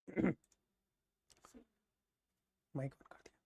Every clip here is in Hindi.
माइक ऑन कर दिया।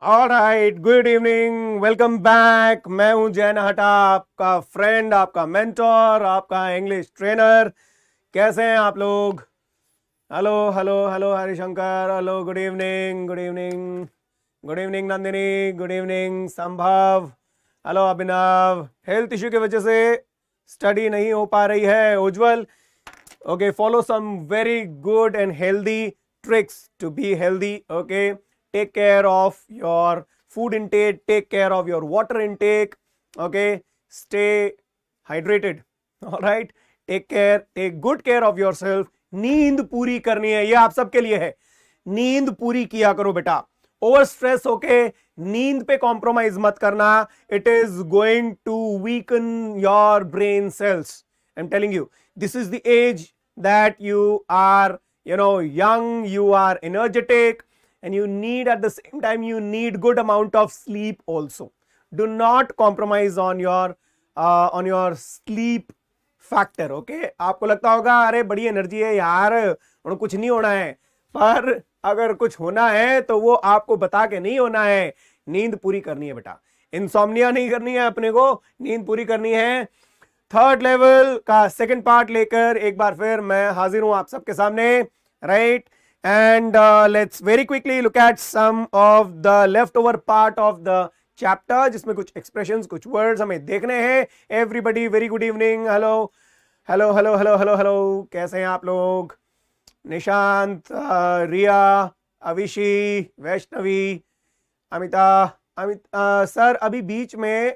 Alright, good evening, welcome back. मैं हूं जैन हटा, आपका फ्रेंड, आपका मेंटोर, आपका इंग्लिश ट्रेनर। कैसे हैं आप लोग? Hello hello hello Harishankar, hello, good evening, good evening, good evening Nandini, good evening संभव, हेलो अभिनव। हेल्थ इश्यू की वजह से स्टडी नहीं हो पा रही है उज्जवल। Okay, follow some very good and healthy tricks to be healthy. Okay, take care of your food intake, take care of your water intake. Okay, stay hydrated. All right, take good care of yourself. नींद पूरी करनी है, ये आप सबके लिए है। नींद पूरी किया करो बेटा। ओवर स्ट्रेस होके नींद पे कॉम्प्रोमाइज मत करना। It is going to weaken your brain cells. I'm telling you, this is the age that you are, young, you are energetic, and you need, at the same time, you need good amount of sleep also. Do not compromise on your sleep factor. Okay, आपको लगता होगा अरे बड़ी एनर्जी है यार और कुछ नहीं होना है, पर अगर कुछ होना है तो वो आपको बता के नहीं होना है। नींद पूरी करनी है बेटा, इंसोम्निया नहीं करनी है अपने को, नींद पूरी करनी है। थर्ड लेवल का सेकंड पार्ट लेकर एक बार फिर मैं हाजिर हूं आप सबके सामने, right. And let's very quickly look at some of the left over part of the chapter, जिसमें कुछ एक्सप्रेशंस, कुछ वर्ड्स हमें देखने हैं। Everybody very good evening, hello hello hello hello hello hello, कैसे हैं आप लोग? निशांत, रिया, अविशी, वैष्णवी, अमिता, सर अभी बीच में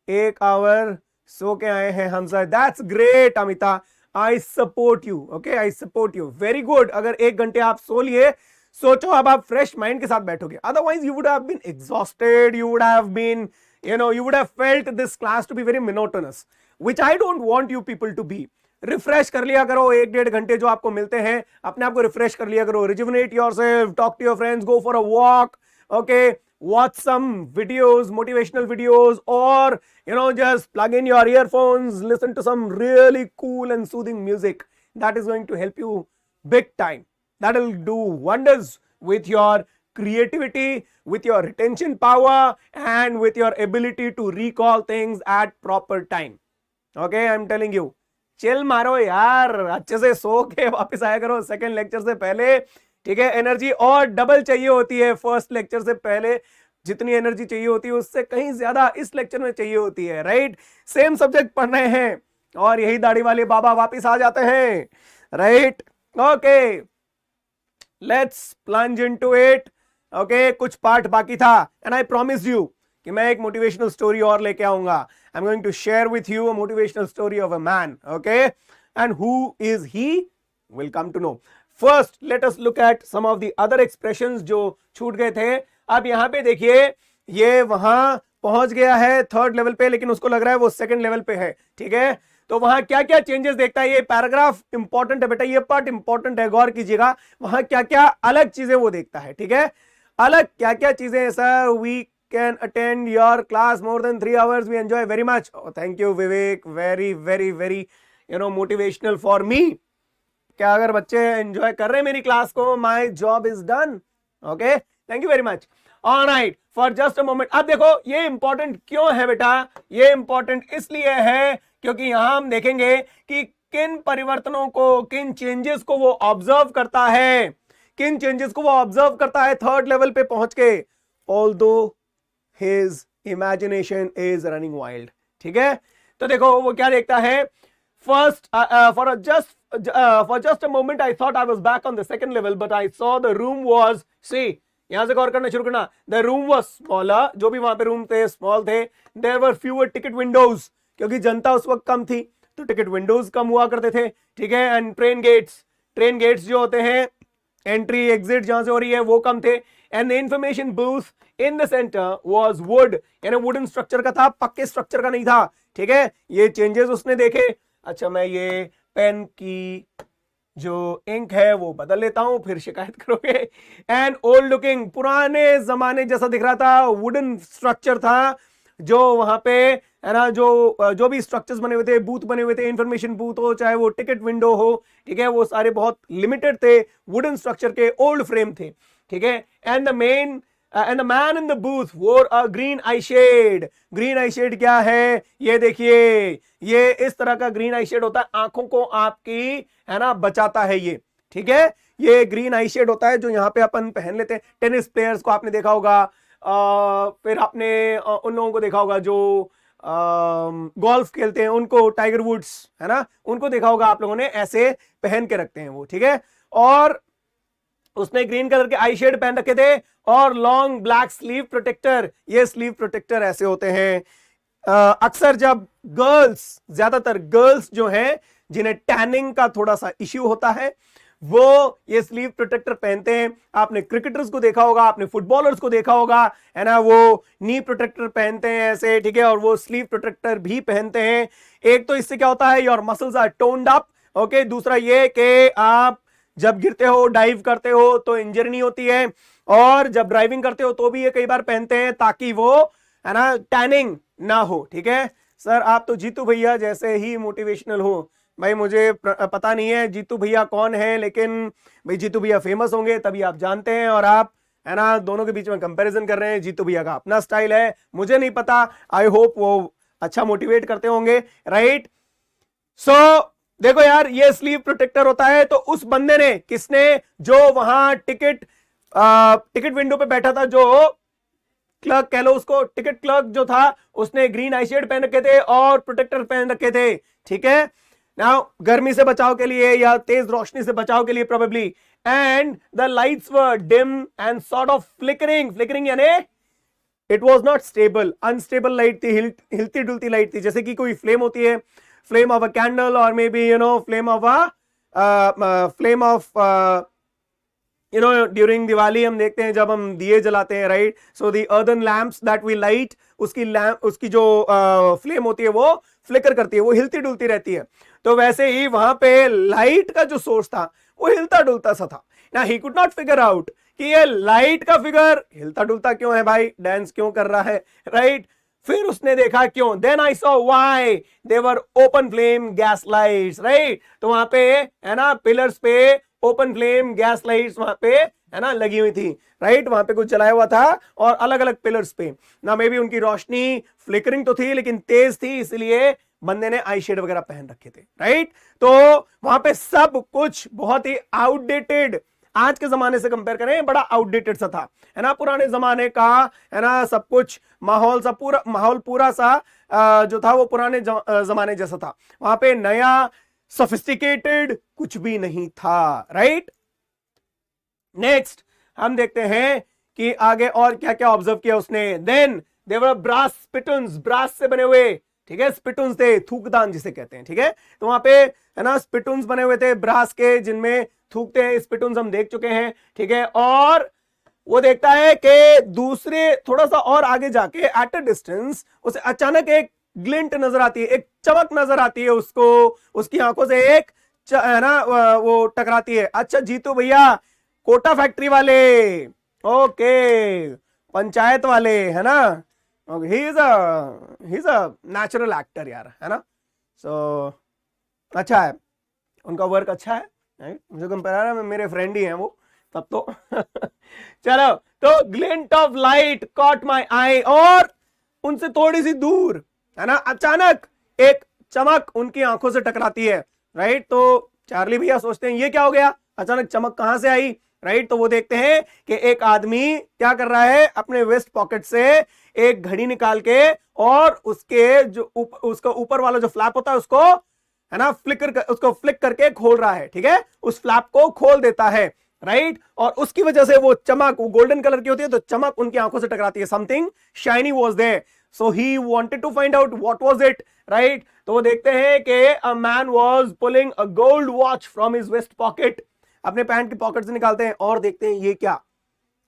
1 आवर सो के आए हैं हम sir. That's great Amita, I support you. Okay, I support you, very good. अगर 1 घंटे आप सो लिए, सोचो अब आप फ्रेश माइंड के साथ बैठोगे, otherwise you would have been exhausted, you would have been, you would have felt this class to be very monotonous, which I don't want you people to be. Refresh कर लिया करो, 1-1.5 घंटे जो आपको मिलते हैं, अपने आप को रिफ्रेश कर लिया करो। Rejuvenate yourself, talk to your friends, go for a walk, okay, watch some videos, motivational videos, or just plug in your earphones, listen to some really cool and soothing music. That is going to help you big time. That will do wonders with your creativity, with your retention power, and with your ability to recall things at proper time. Okay, I'm telling you, chill मारो यार, अच्छे से सो के वापस आया करो सेकंड लेक्चर से पहले, ठीक है। एनर्जी और डबल चाहिए होती है फर्स्ट लेक्चर से पहले, जितनी एनर्जी चाहिए होती है उससे कहीं ज्यादा इस लेक्चर में चाहिए होती है, राइट। सेम सब्जेक्ट पढ़ रहे हैं और यही दाढ़ी वाले बाबा वापस आ जाते हैं, right. Okay, let's plunge into it. Okay, कुछ पार्ट बाकी था, एंड आई प्रॉमिस यू कि मैं एक मोटिवेशनल स्टोरी और लेके आऊंगा। I am going to share with you a motivational story of a man, okay, and who is he will come to know. First let us look at some of the other expressions जो छूट गए थे। अब यहां पे देखिए, ये वहां पहुंच गया है थर्ड लेवल पे, लेकिन उसको लग रहा है वो सेकंड लेवल पे है, ठीक है। तो वहां क्या क्या चेंजेस देखता है, ये पैराग्राफ इंपॉर्टेंट है बेटा, ये पार्ट इंपॉर्टेंट है, गौर कीजिएगा। वहां क्या क्या अलग चीजें वो देखता है, ठीक है। अलग क्या क्या चीजें हैं sir? We can attend your class more than 3 hours, we enjoy very much. Thank you Vivek, very very very motivational for me. क्या अगर बच्चे एंजॉय कर रहे हैं मेरी क्लास को, my job is done. Okay, thank you very much. Alright, for just a moment. अब देखो ये इंपॉर्टेंट क्यों है बेटा, ये इंपॉर्टेंट इसलिए है क्योंकि यहां हम देखेंगे कि किन परिवर्तनों को, किन चेंजेस को वो ऑब्जर्व करता है, किन चेंजेस को वो ऑब्जर्व करता है थर्ड लेवल पे पहुंच के, although his imagination is running wild, ठीक है। तो देखो वो क्या देखता है, first for just a moment I thought I was back on the second level, but I saw the room was, see, यहां से गौर करना शुरू करना, the room was smaller, जो भी वहां पे रूम थे स्मॉल थे, there were fewer ticket windows, क्योंकि जनता उस वक्त कम थी तो टिकट विंडोज कम हुआ करते थे, ठीक है, एंड ट्रेन गेट्स जो होते हैं, एंट्री एग्जिट जहां से हो रही है वो कम थे, and the information booth in the centre was would, यानी वुडन स्ट्रक्चर का था, पक्के स्ट्रक्चर का नहीं था, ठीक है, ये चेंजेस उसने देखे। अच्छा, मैं ये पेन की जो इंक है वो बदल लेता हूं, फिर शिकायत करोगे। एंड ओल्ड लुकिंग, पुराने जमाने जैसा दिख रहा था, वुडन स्ट्रक्चर था जो वहां पे, है ना, जो भी स्ट्रक्चर्स बने हुए थे, बूथ बने हुए थे, इंफॉर्मेशन बूथ हो चाहे वो टिकट विंडो हो, ठीक है, वो सारे बहुत लिमिटेड थे, वुडन स्ट्रक्चर के, ओल्ड फ्रेम थे, ठीक है। And the man in the booth वोर अ ग्रीन आई शेड। ग्रीन आई शेड क्या है, ये देखिए, ये इस तरह का ग्रीन आई शेड होता है, आंखों को आपकी, है ना, बचाता है ये, ठीक है, ये ग्रीन आई शेड होता है जो यहाँ पे अपन पहन लेते हैं। टेनिस प्लेयर्स को आपने देखा होगा, फिर आपने उन लोगों को देखा होगा जो गोल्फ खेलते हैं, उनको, टाइगर वुड्स, है ना, उनको देखा होगा आप लोगों ने, ऐसे पहन के रखते हैं वो, ठीक है। और उसने ग्रीन कलर के आई शेड पहन रखे थे और लॉन्ग ब्लैक स्लीव प्रोटेक्टर, ये स्लीव प्रोटेक्टर ऐसे होते हैं, अक्सर जब गर्ल्स, ज्यादातर गर्ल्स जो हैं जिन्हें टैनिंग का थोड़ा सा इश्यू होता है, वो ये स्लीव प्रोटेक्टर पहनते हैं। आपने क्रिकेटर्स को देखा होगा, आपने फुटबॉलर्स को देखा होगा, है ना, वो नी प्रोटेक्टर पहनते हैं ऐसे, ठीक है, और वो स्लीव प्रोटेक्टर भी पहनते हैं। एक तो इससे क्या होता है, your muscles are toned up, okay. दूसरा ये कि आप जब गिरते हो, डाइव करते हो तो इंजरी नहीं होती है, और जब ड्राइविंग करते हो तो भी ये कई बार पहनते हैं ताकि वो, है ना, टैनिंग ना हो, ठीक है। सर आप तो जीतू भैया जैसे ही मोटिवेशनल हो। भाई मुझे पता नहीं है जीतू भैया कौन है, लेकिन भाई जीतू भैया फेमस होंगे तभी आप जानते हैं, और आप, है ना, दोनों के बीच में कंपैरिजन कर रहे हैं। जीतू भैया का अपना स्टाइल है, मुझे नहीं पता, आई होप वो अच्छा मोटिवेट करते होंगे, राइट। सो देखो यार, ये स्लीव प्रोटेक्टर होता है, तो उस बंदे ने, किसने, जो वहां टिकट विंडो पे बैठा था, जो क्लर्क कह लो उसको, टिकट क्लर्क जो था, उसने ग्रीन आई शेड पहन रखे थे और प्रोटेक्टर पहन रखे थे, ठीक है। नाउ गर्मी से बचाव के लिए या तेज रोशनी से बचाव के लिए probably, and the lights were dim and sort of flickering यानी it was not stable, unstable light थी, हिलती डुलती लाइट थी, जैसे कि कोई फ्लेम होती है, फ्लेम ऑफ अ कैंडल, और maybe flame of during Diwali हम देखते हैं जब हम दिए जलाते हैं, right. So the earthen lamps that we light, उसकी जो फ्लेम होती है वो फ्लिकर करती है, वो हिलती डुलती रहती है। तो वैसे ही वहां पे लाइट का जो सोर्स था वो हिलता डुलता सा था ना। He could not figure out कि ये लाइट का फिगर हिलता डुलता क्यों है, भाई डांस क्यों कर रहा है, राइट। फिर उसने देखा क्यों, then I saw why they were open flame gas lights, right. तो वहां पे, है ना, पिलर्स पे ओपन फ्लेम गैस लाइट्स वहां पे, है ना, लगी हुई थी, राइट। वहां पे कुछ जलाया हुआ था और अलग अलग पिलर्स पे ना, मे बी उनकी रोशनी फ्लिकरिंग तो थी लेकिन तेज थी, इसलिए बंदे ने आई शेड वगैरह पहन रखे थे, राइट। तो वहां पे सब कुछ बहुत ही आउटडेटेड, आज के जमाने से कंपेयर करें बड़ा आउटडेटेड सा था, है ना, पुराने जमाने का, है ना, सब कुछ माहौल पूरा सा जो था वो पुराने जमाने जैसा था। वहां पे नया सोफिस्टिकेटेड कुछ भी नहीं था, राइट। नेक्स्ट हम देखते हैं कि आगे और क्या क्या ऑब्जर्व किया उसने। देन देवर ब्रास स्पिटन्स, ब्रास से बने हुए, ठीक है, स्पिटुन्स थे, थूकदान जिसे कहते हैं, ठीक है। तो वहां पे, है ना, स्पिटुन्स बने हुए थे ब्रास के, जिनमें थूकते हैं, स्पिटुन्स हम देख चुके हैं, ठीक है। और वो देखता है कि दूसरे थोड़ा सा और आगे जाके एट अ डिस्टेंस उसे अचानक एक ग्लिंट नजर आती है, एक चमक नजर आती है उसको, उसकी आंखों से एक, है ना, वो टकराती है। अच्छा जीतू भैया कोटा फैक्ट्री वाले, ओके, पंचायत वाले, है ना, he is a natural actor यार, है ना। सो अच्छा है, उनका वर्क अच्छा है, मुझे कंपेयर है, मेरे फ्रेंड ही हैं वो तब तो चलो, तो glint of light caught my eye, और उनसे थोड़ी सी दूर, है ना, अचानक एक चमक उनकी आंखों से टकराती है, राइट। तो चार्ली भैया सोचते हैं ये क्या हो गया, अचानक चमक कहां से आई, राइट। तो वो देखते हैं कि एक आदमी क्या कर रहा है, अपने वेस्ट पॉकेट से एक घड़ी निकाल के, और उसके जो उसका ऊपर वाला जो फ्लैप होता है उसको है ना, उसको फ्लिक करके खोल रहा है, ठीक है, उस फ्लैप को खोल देता है, राइट, और उसकी वजह से वो चमक, वो गोल्डन कलर की होती है तो चमक उनकी आंखों से टकराती है, something shiny was there, so he wanted to find out what was it, right. तो वो देखते हैं कि a man was pulling a gold watch from his vest pocket, अपने पैंट की पॉकेट से निकालते हैं और देखते हैं ये क्या,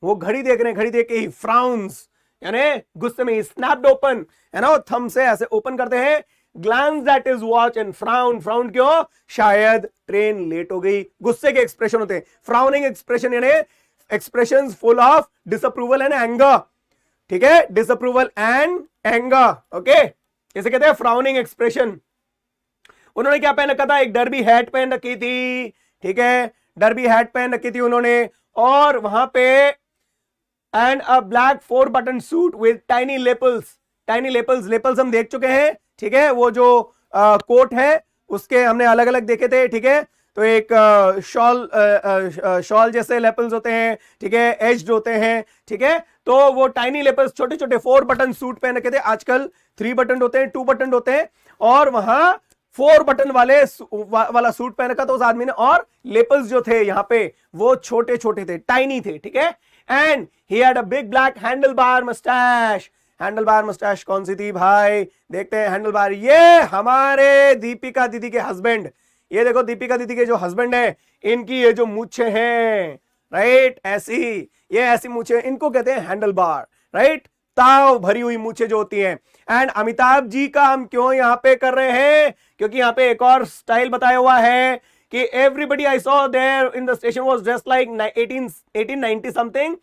वो घड़ी देख रहे हैं, घड़ी देख के ही फ्राउन्स, यानी गुस्से में ही स्नैप्ड ओपन, है ना, थंब से ऐसे ओपन करते हैं, glance at his watch and frown क्यों, शायद ट्रेन लेट हो गई, गुस्से के एक्सप्रेशन होते हैं, फ्राउनिंग एक्सप्रेशन यानी expressions full of disapproval and anger, ठीक है, डिसअप्रूवल एंड एंगर, ओके, इसे कहते हैं फ्राउनिंग एक्सप्रेशन। उन्होंने क्या पहन रखा था, एक डर्बी हैट पहन रखी थी, ठीक है, डर्बी हैट पहन रखी थी उन्होंने, और वहां पे and a black 4 button suit with tiny lapels, lapels हम देख चुके हैं, ठीक है, वो जो कोट है उसके हमने अलग अलग देखे थे, ठीक है, तो एक शॉल जैसे लेपल्स होते हैं, ठीक है, एज्ड होते हैं, ठीक है, तो वो टाइनी लेपल्स छोटे छोटे 4 बटन सूट पहन रखे थे, आजकल 3 बटन होते हैं, 2 बटन होते हैं, और वहां 4 बटन वाला सूट पहन रखा था उस आदमी ने, और लेपल्स जो थे यहां पे वो छोटे छोटे थे, टाइनी थे, ठीक है, and he had a big black handle bar moustache, handle bar moustache कौन सी थी भाई, देखते हैं हैंडल बार, ये हमारे दीपिका दीदी के हस्बैंड, ये देखो दीपिका दीदी के जो हस्बैंड है, इनकी ये जो मूछे हैं, राइट, ऐसी मूछे, इनको कहते हैं हैंडल बार, राइट, ताव भरी हुई मूछे जो होती हैं। एंड अमिताभ जी का हम क्यों यहां पे कर रहे हैं, क्योंकि यहां पे एक और स्टाइल बताया हुआ है कि everybody I saw there in the station was dressed like 1890 something,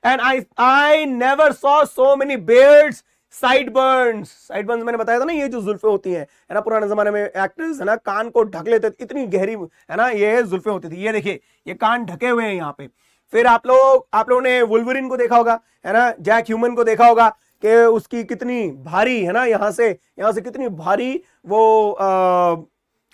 and I never saw so many beards, sideburns मैंने बताया था ना, ये जो जुल्फे होती हैं, है ना, पुराने जमाने में एक्टर्स है ना कान को ढक लेते थे, इतनी गहरी, है ना, ये जुल्फे होती थी, ये देखिए ये कान ढके हुए हैं यहाँ पे। फिर आप लोगों ने वुल्वरिन को देखा होगा, है ना, जैक ह्यूमन को देखा होगा कि उसकी कितनी भारी, है ना, यहां से कितनी भारी वो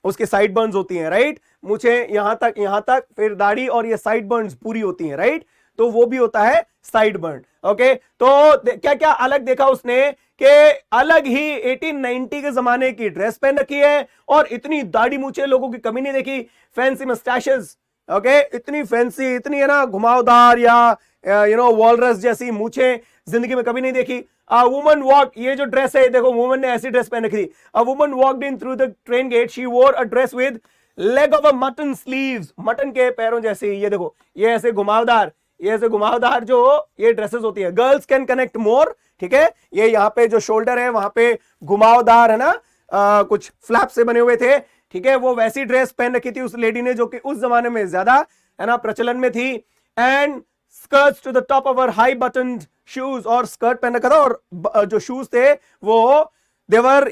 उसके साइड बर्न्स होती हैं, राइट, मुझे यहां तक, फिर दाढ़ी और ये साइड बर्न्स पूरी होती हैं, राइट, तो वो भी होता है साइड बर्न, ओके। तो क्या क्या अलग देखा उसने कि अलग ही 1890 के जमाने की ड्रेस पहन रखी है, और इतनी दाढ़ी मूछे लोगों की कमी नहीं देखी, फैंसी मस्टैशेस, ओके, इतनी फैंसी, इतनी, है ना, घुमावदार या वॉलरस जैसी मूछे जिंदगी में कभी नहीं देखी। वुमन वॉक, ये जो ड्रेस है देखो, वुमन ने ऐसी ड्रेस पहन रखी थी, a woman walked in through the train gate, she wore a dress with leg of a mutton sleeves, mutton के पैरों जैसे, ये देखो ये ऐसे घुमावदार जो ये ड्रेसेस होती है, गर्ल्स कैन कनेक्ट मोर, ठीक है, ये यहाँ पे जो शोल्डर है वहां पे घुमावदार, है ना, कुछ फ्लैप से बने हुए थे, ठीक है, वो वैसी ड्रेस पहन रखी थी उस लेडी ने जो कि उस जमाने में ज्यादा, है ना, प्रचलन में थी, and skirts to the top of her high button shoes, और स्कर्ट पहन रखा था, और जो शूज थे वो they were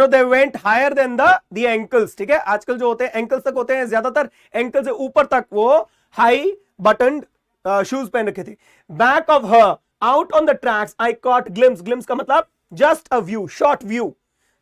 they went higher than the ankles, ठीक है, आजकल जो होते हैं एंकल्स तक होते हैं, ज्यादातर एंकल से ऊपर तक वो हाई बटन शूज पहन रखे थे। Back of her out on the tracks I cot glimpse का मतलब just a view, short view,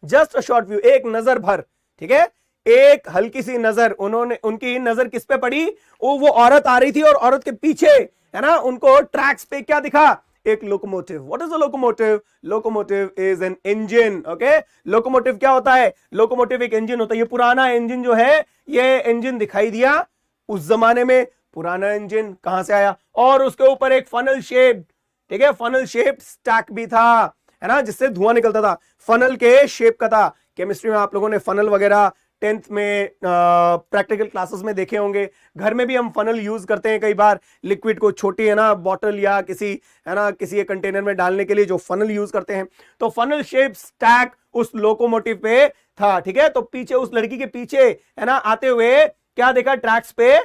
just a short view, एक नजर भर, ठीक है, एक हल्की सी नजर, उनकी नजर किस पे पड़ी, वो औरत आ रही थी, और औरत के पीछे, है ना, उनको ट्रैक्स पे क्या दिखा, एक locomotive. What is a locomotive? Locomotive is an engine, okay. Locomotive क्या होता है? लोकोमोटिव एक इंजन होता है। ये पुराना इंजन जो है, ये इंजन दिखाई दिया उस जमाने में, पुराना इंजन कहां से आया, और उसके ऊपर एक फनल शेप, ठीक है, फनल शेप स्टैक भी था, है ना, जिससे धुआं निकलता था, फनल के शेप का था। केमिस्ट्री में आप लोगों ने फनल वगैरह 10th में प्रैक्टिकल क्लासेस में देखे होंगे। घर में भी हम फनल यूज करते हैं कई बार, लिक्विड को छोटी, है ना, बॉटल या किसी, है ना, किसी कंटेनर में डालने के लिए जो फनल यूज करते हैं। तो फनल शेप स्टैक उस लोकोमोटिव पे था, ठीक है। तो पीछे उस लड़की के पीछे, है ना, आते हुए क्या देखा ट्रैक्स पे?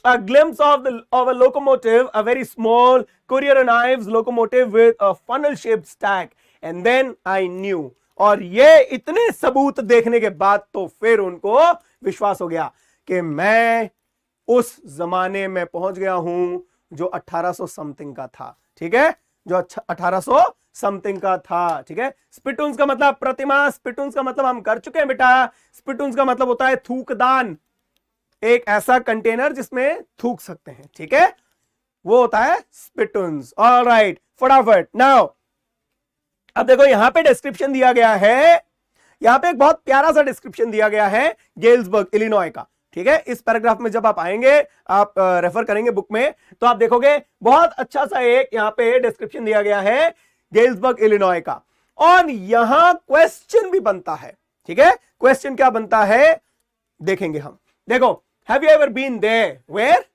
A glimpse of a locomotive, a very small Courier and Ives locomotive with a funnel-shaped stack, and then I knew. और ये इतने सबूत देखने के बाद तो फिर उनको विश्वास हो गया कि मैं उस जमाने में पहुंच गया हूं जो 1800 समथिंग का था, ठीक है, जो 1800 समथिंग का था, ठीक है। स्पिटून्स का मतलब प्रतिमा, स्पिटून्स का मतलब हम कर चुके हैं बेटा। स्पिटून्स का मतलब होता है थूकदान, एक ऐसा कंटेनर जिसमें थूक सकते हैं, ठीक है, वो होता है स्पिटून्स। ऑलराइट, फटाफट नाउ अब देखो यहां पे डिस्क्रिप्शन दिया गया है यहां पे एक बहुत प्यारा सा डिस्क्रिप्शन दिया गया है गेल्सबर्ग इलिनॉय का, ठीक है। इस पैराग्राफ में जब आप आएंगे, आप रेफर करेंगे बुक में, तो आप देखोगे बहुत अच्छा सा एक यहां पे डिस्क्रिप्शन दिया गया है गेल्सबर्ग इलिनॉय का, और यहां क्वेश्चन भी बनता है, ठीक है। क्वेश्चन क्या बनता है देखेंगे हम। देखो, have you ever been there, where,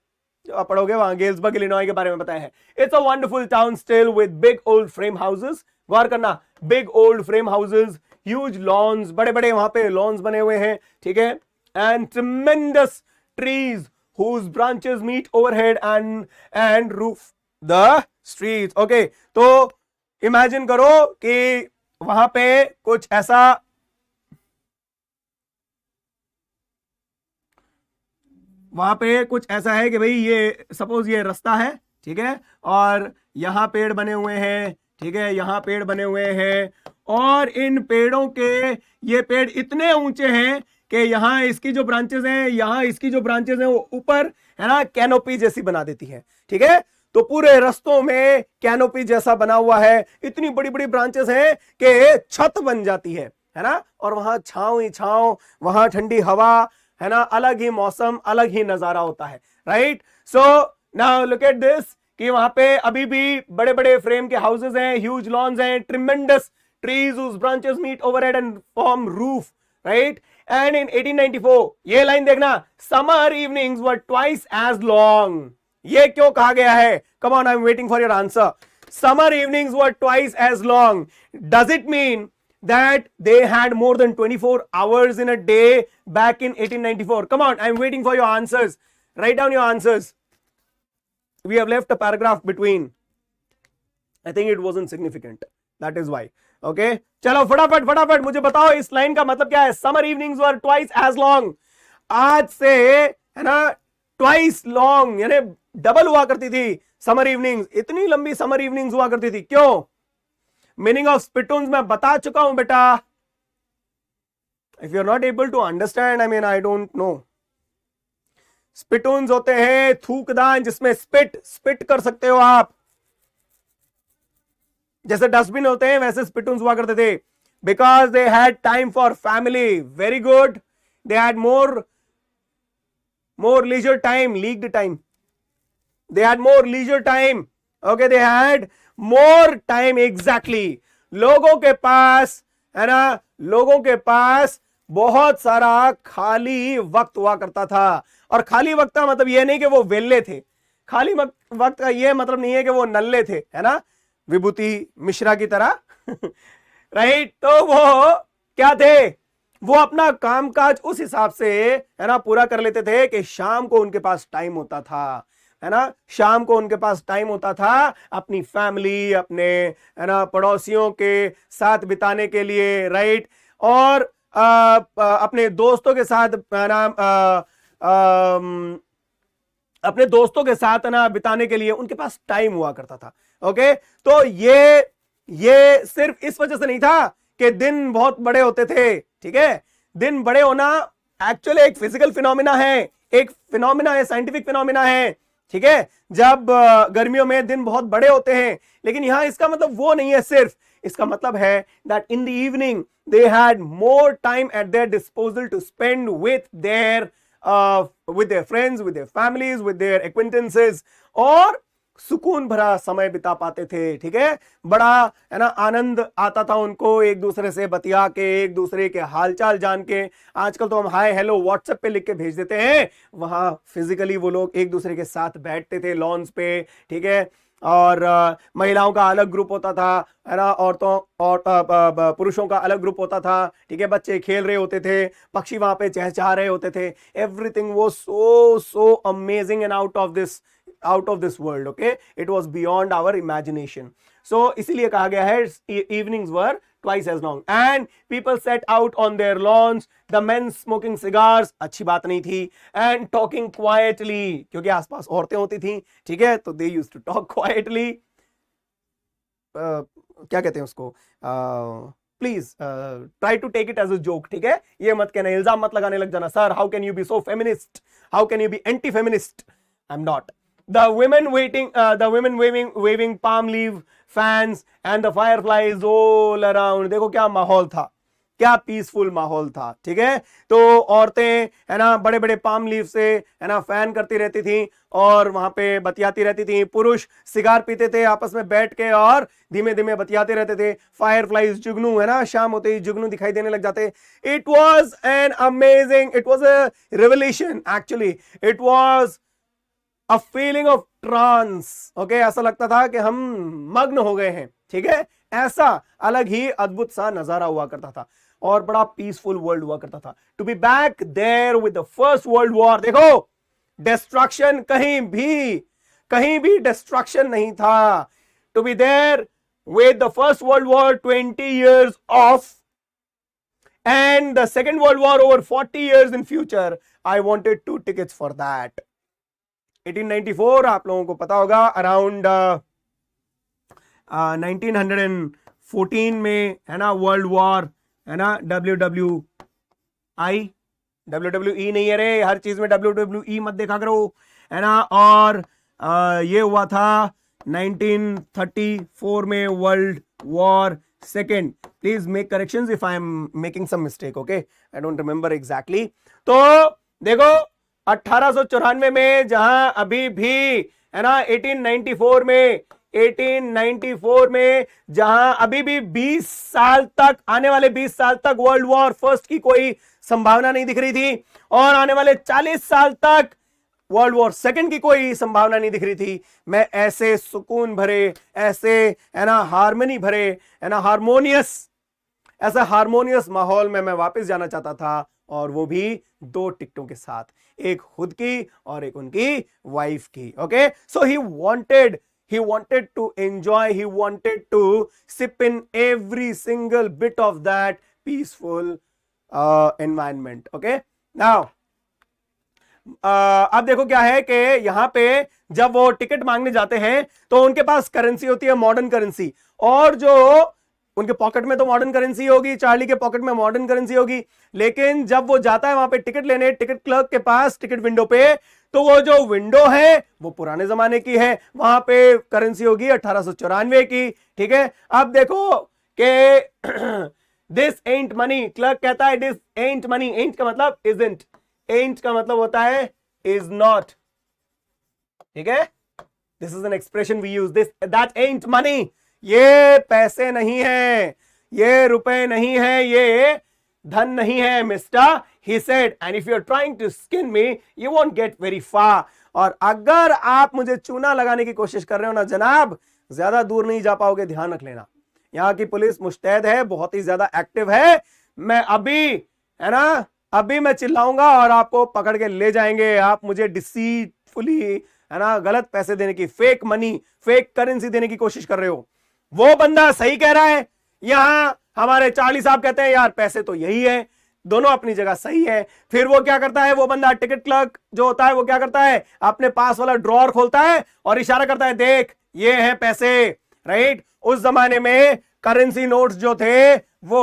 जो आप पढ़ोगे वहां गेल्सबर्ग इलिनॉय के बारे में बताया है। It's a wonderful town still with big old frame houses, गौर करना, big old frame houses, huge lawns, बड़े बड़े वहां पे लॉन्स बने हुए हैं, ठीक है, and ट्रेमेंडस trees whose branches meet overhead and roof the streets। Okay, तो इमेजिन करो कि वहां पे कुछ ऐसा, वहां पे कुछ ऐसा है कि भाई ये सपोज ये रास्ता है, ठीक है, और यहां पेड़ बने हुए हैं, ठीक है, यहां पेड़ बने हुए हैं, और इन पेड़ों के, ये पेड़ इतने ऊंचे हैं कि यहां इसकी जो ब्रांचेस हैं, यहां इसकी जो ब्रांचेस हैं वो ऊपर, है ना, कैनोपी जैसी बना देती है, ठीक है। तो पूरे रास्तों में कैनोपी जैसा बना हुआ है, इतनी बड़ी बड़ी ब्रांचेस हैं कि छत बन जाती है ना, और वहां छांव ही छांव, वहां ठंडी हवा, है ना, अलग ही मौसम, अलग ही नजारा होता है, right. So now look at this, कि वहां पे अभी भी बड़े बड़े फ्रेम के हाउसेस हैं, ह्यूज लॉन्स हैं, tremendous trees whose branches meet overhead and form roof, right? And in 1894, ये लाइन देखना, summer evenings were twice as long। ये क्यों कहा गया है? Come on, I'm waiting for your answer। Summer evenings were twice as long। Does it mean that they had more than 24 hours in a day back in 1894? Come on, I'm waiting for your answers। Write down your answers। We have left a paragraph between। I think it wasn't significant, that is why। Okay, चलो फटाफट फटाफट मुझे बताओ इस लाइन का मतलब क्या है। समर इवनिंग्स वर ट्वाइस एज लॉन्ग, आज से, है ना, ट्वाइस लॉन्ग यानी डबल हुआ करती थी समर इवनिंग्स, इतनी लंबी समर इवनिंग्स हुआ करती थी। क्यों? मीनिंग ऑफ स्पिटून्स मैं बता चुका हूं बेटा। If you are not able to understand, I mean I don't know. Spittoons होते हैं थूकदान, जिसमें स्पिट कर सकते हो आप, जैसे डस्टबिन होते हैं वैसे स्पिटून्स हुआ करते थे। Because they had time for family, very good, they had more leisure time, leaked time, they had more leisure time, okay, they had more time, exactly. लोगों के पास, है ना, लोगों के पास बहुत सारा खाली वक्त हुआ करता था। और खाली वक्त का मतलब यह नहीं कि वो वेल्ले थे, खाली वक्त का यह मतलब नहीं है कि वो नल्ले थे, है ना, विभूति मिश्रा की तरह राइट। तो वो क्या थे, वो अपना कामकाज उस हिसाब से, है ना, पूरा कर लेते थे कि शाम को उनके पास टाइम होता था, है ना, शाम को उनके पास टाइम होता था अपनी फैमिली, अपने, है ना, पड़ोसियों के साथ बिताने के लिए, राइट। और अपने दोस्तों के साथ, है ना, अपने दोस्तों के साथ, है ना, बिताने के लिए उनके पास टाइम हुआ करता था। ओके, तो ये सिर्फ इस वजह से नहीं था कि दिन बहुत बड़े होते थे, ठीक है। दिन बड़े होना एक्चुअली एक फिजिकल फिनोमिना है, एक फिनोमिना है, साइंटिफिक फिनोमिना है, ठीक है। जब गर्मियों में दिन बहुत बड़े होते हैं, लेकिन यहां इसका मतलब वो नहीं है सिर्फ, इसका मतलब है that in the evening they had more time at their disposal to spend with their friends, with their families, with their acquaintances, और सुकून भरा समय बिता पाते थे, ठीक है। बड़ा, है ना, आनंद आता था उनको एक दूसरे से बतिया के, एक दूसरे के हालचाल जान के। आजकल तो हम हाय हेलो व्हाट्सएप पे लिख के भेज देते हैं, वहां फिजिकली वो लोग एक दूसरे के साथ बैठते थे लॉन्स पे, ठीक है। और महिलाओं का अलग ग्रुप होता था, है ना, औरतों और पुरुषों का अलग ग्रुप होता था, ठीक है। बच्चे खेल रहे होते थे, पक्षी वहां पे चहचहा रहे होते थे। Everything was so amazing and out of this world, okay, it was beyond our imagination. So इसीलिए कहा गया है evenings were twice as long and people set out on their lawns, the men smoking cigars, अच्छी बात नहीं थी, and talking quietly, क्योंकि आसपास औरतें होती थी, ठीक है, तो they used to talk quietly। क्या कहते हैं उसको, please try to take it as a joke, ठीक है। ये मत कहना, इल्जाम मत लगाने लग जाना, sir how can you be so feminist, how can you be anti feminist, I am not. The women waving palm leaf fans and the fireflies all around। देखो क्या माहौल था, क्या पीसफुल माहौल था, ठीक है। तो औरतें है ना बड़े बड़े पाम लीफ से है ना फैन करती रहती थी और वहां पे बतियाती रहती थी। पुरुष सिगार पीते थे आपस में बैठ के और धीमे धीमे बतियाते रहते थे। फायर फ्लाइज, जुगनू है ना, शाम होते ही जुगनू दिखाई देने लग जाते। It was an amazing, it was a revolution actually, it was a feeling of trance. Okay, ऐसा लगता था कि हम मग्न हो गए हैं, ठीक है। ऐसा अलग ही अद्भुत सा नजारा हुआ करता था और बड़ा पीसफुल वर्ल्ड हुआ करता था। To be back there with the first world war, देखो डिस्ट्रक्शन कहीं भी डिस्ट्रक्शन नहीं था। To be there with the first world war 20 years of and the second world war over 40 years in future, I wanted 2 tickets for that. 1894 आप लोगों को पता होगा, अराउंड 1914 में है ना वर्ल्ड वॉर, है ना WWE नहीं है रे, हर चीज में WWE मत देखा करो, है ना। और ये हुआ था 1934 में world war second. Please make corrections if I am making some mistake, okay, I don't remember exactly. तो देखो 1894 में जहां अभी भी है ना 1894 में जहां अभी भी 20 साल तक, आने वाले 20 साल तक वर्ल्ड वॉर फर्स्ट की कोई संभावना नहीं दिख रही थी और आने वाले 40 साल तक वर्ल्ड वॉर सेकंड की कोई संभावना नहीं दिख रही थी। मैं ऐसे सुकून भरे, ऐसे है ना हार्मनी भरे, है ना ऐसा हार्मोनियस माहौल में मैं वापस जाना चाहता था, और वो भी 2 टिकटों के साथ, एक खुद की और एक उनकी वाइफ की। Okay, so he wanted to enjoy, he wanted to sip in every single bit of that peaceful environment. Okay, now अब देखो क्या है कि यहां पे जब वो टिकट मांगने जाते हैं तो उनके पास करेंसी होती है, मॉडर्न करेंसी, और जो उनके पॉकेट में तो मॉडर्न करेंसी होगी, चार्ली के पॉकेट में मॉडर्न करेंसी होगी, लेकिन जब वो जाता है वहां पे टिकट लेने, टिकट क्लर्क के पास, टिकट विंडो पे, तो वो जो विंडो है वो पुराने जमाने की है, वहां पे करेंसी होगी 1894 की, ठीक है। अब देखो कि दिस एंट मनी, क्लर्क कहता है दिस एंट मनी, एंट का मतलब इजंट, एंट का मतलब होता है इज नॉट, ठीक है। This is an expression we use, this that ain't money, ये पैसे नहीं है, ये रुपए नहीं है, ये धन नहीं है mister, he said, and if you're trying to skin me you won't get very far। और अगर आप मुझे चूना लगाने की कोशिश कर रहे हो ना जनाब, ज्यादा दूर नहीं जा पाओगे, ध्यान रख लेना। यहाँ की पुलिस मुस्तैद है, बहुत ही ज्यादा एक्टिव है, मैं अभी है ना अभी मैं चिल्लाऊंगा और आपको पकड़ के ले जाएंगे। आप मुझे डिसीटफुली है ना गलत पैसे देने की, फेक मनी, फेक करेंसी देने की कोशिश कर रहे हो। वो बंदा सही कह रहा है, यहां हमारे चार्ली साहब कहते हैं यार पैसे तो यही है, दोनों अपनी जगह सही है। फिर वो क्या करता है, वो बंदा टिकट क्लर्क जो होता है वो क्या करता है, अपने पास वाला ड्रॉअर खोलता है और इशारा करता है, देख ये हैं पैसे, राइट। उस जमाने में करेंसी नोट्स जो थे वो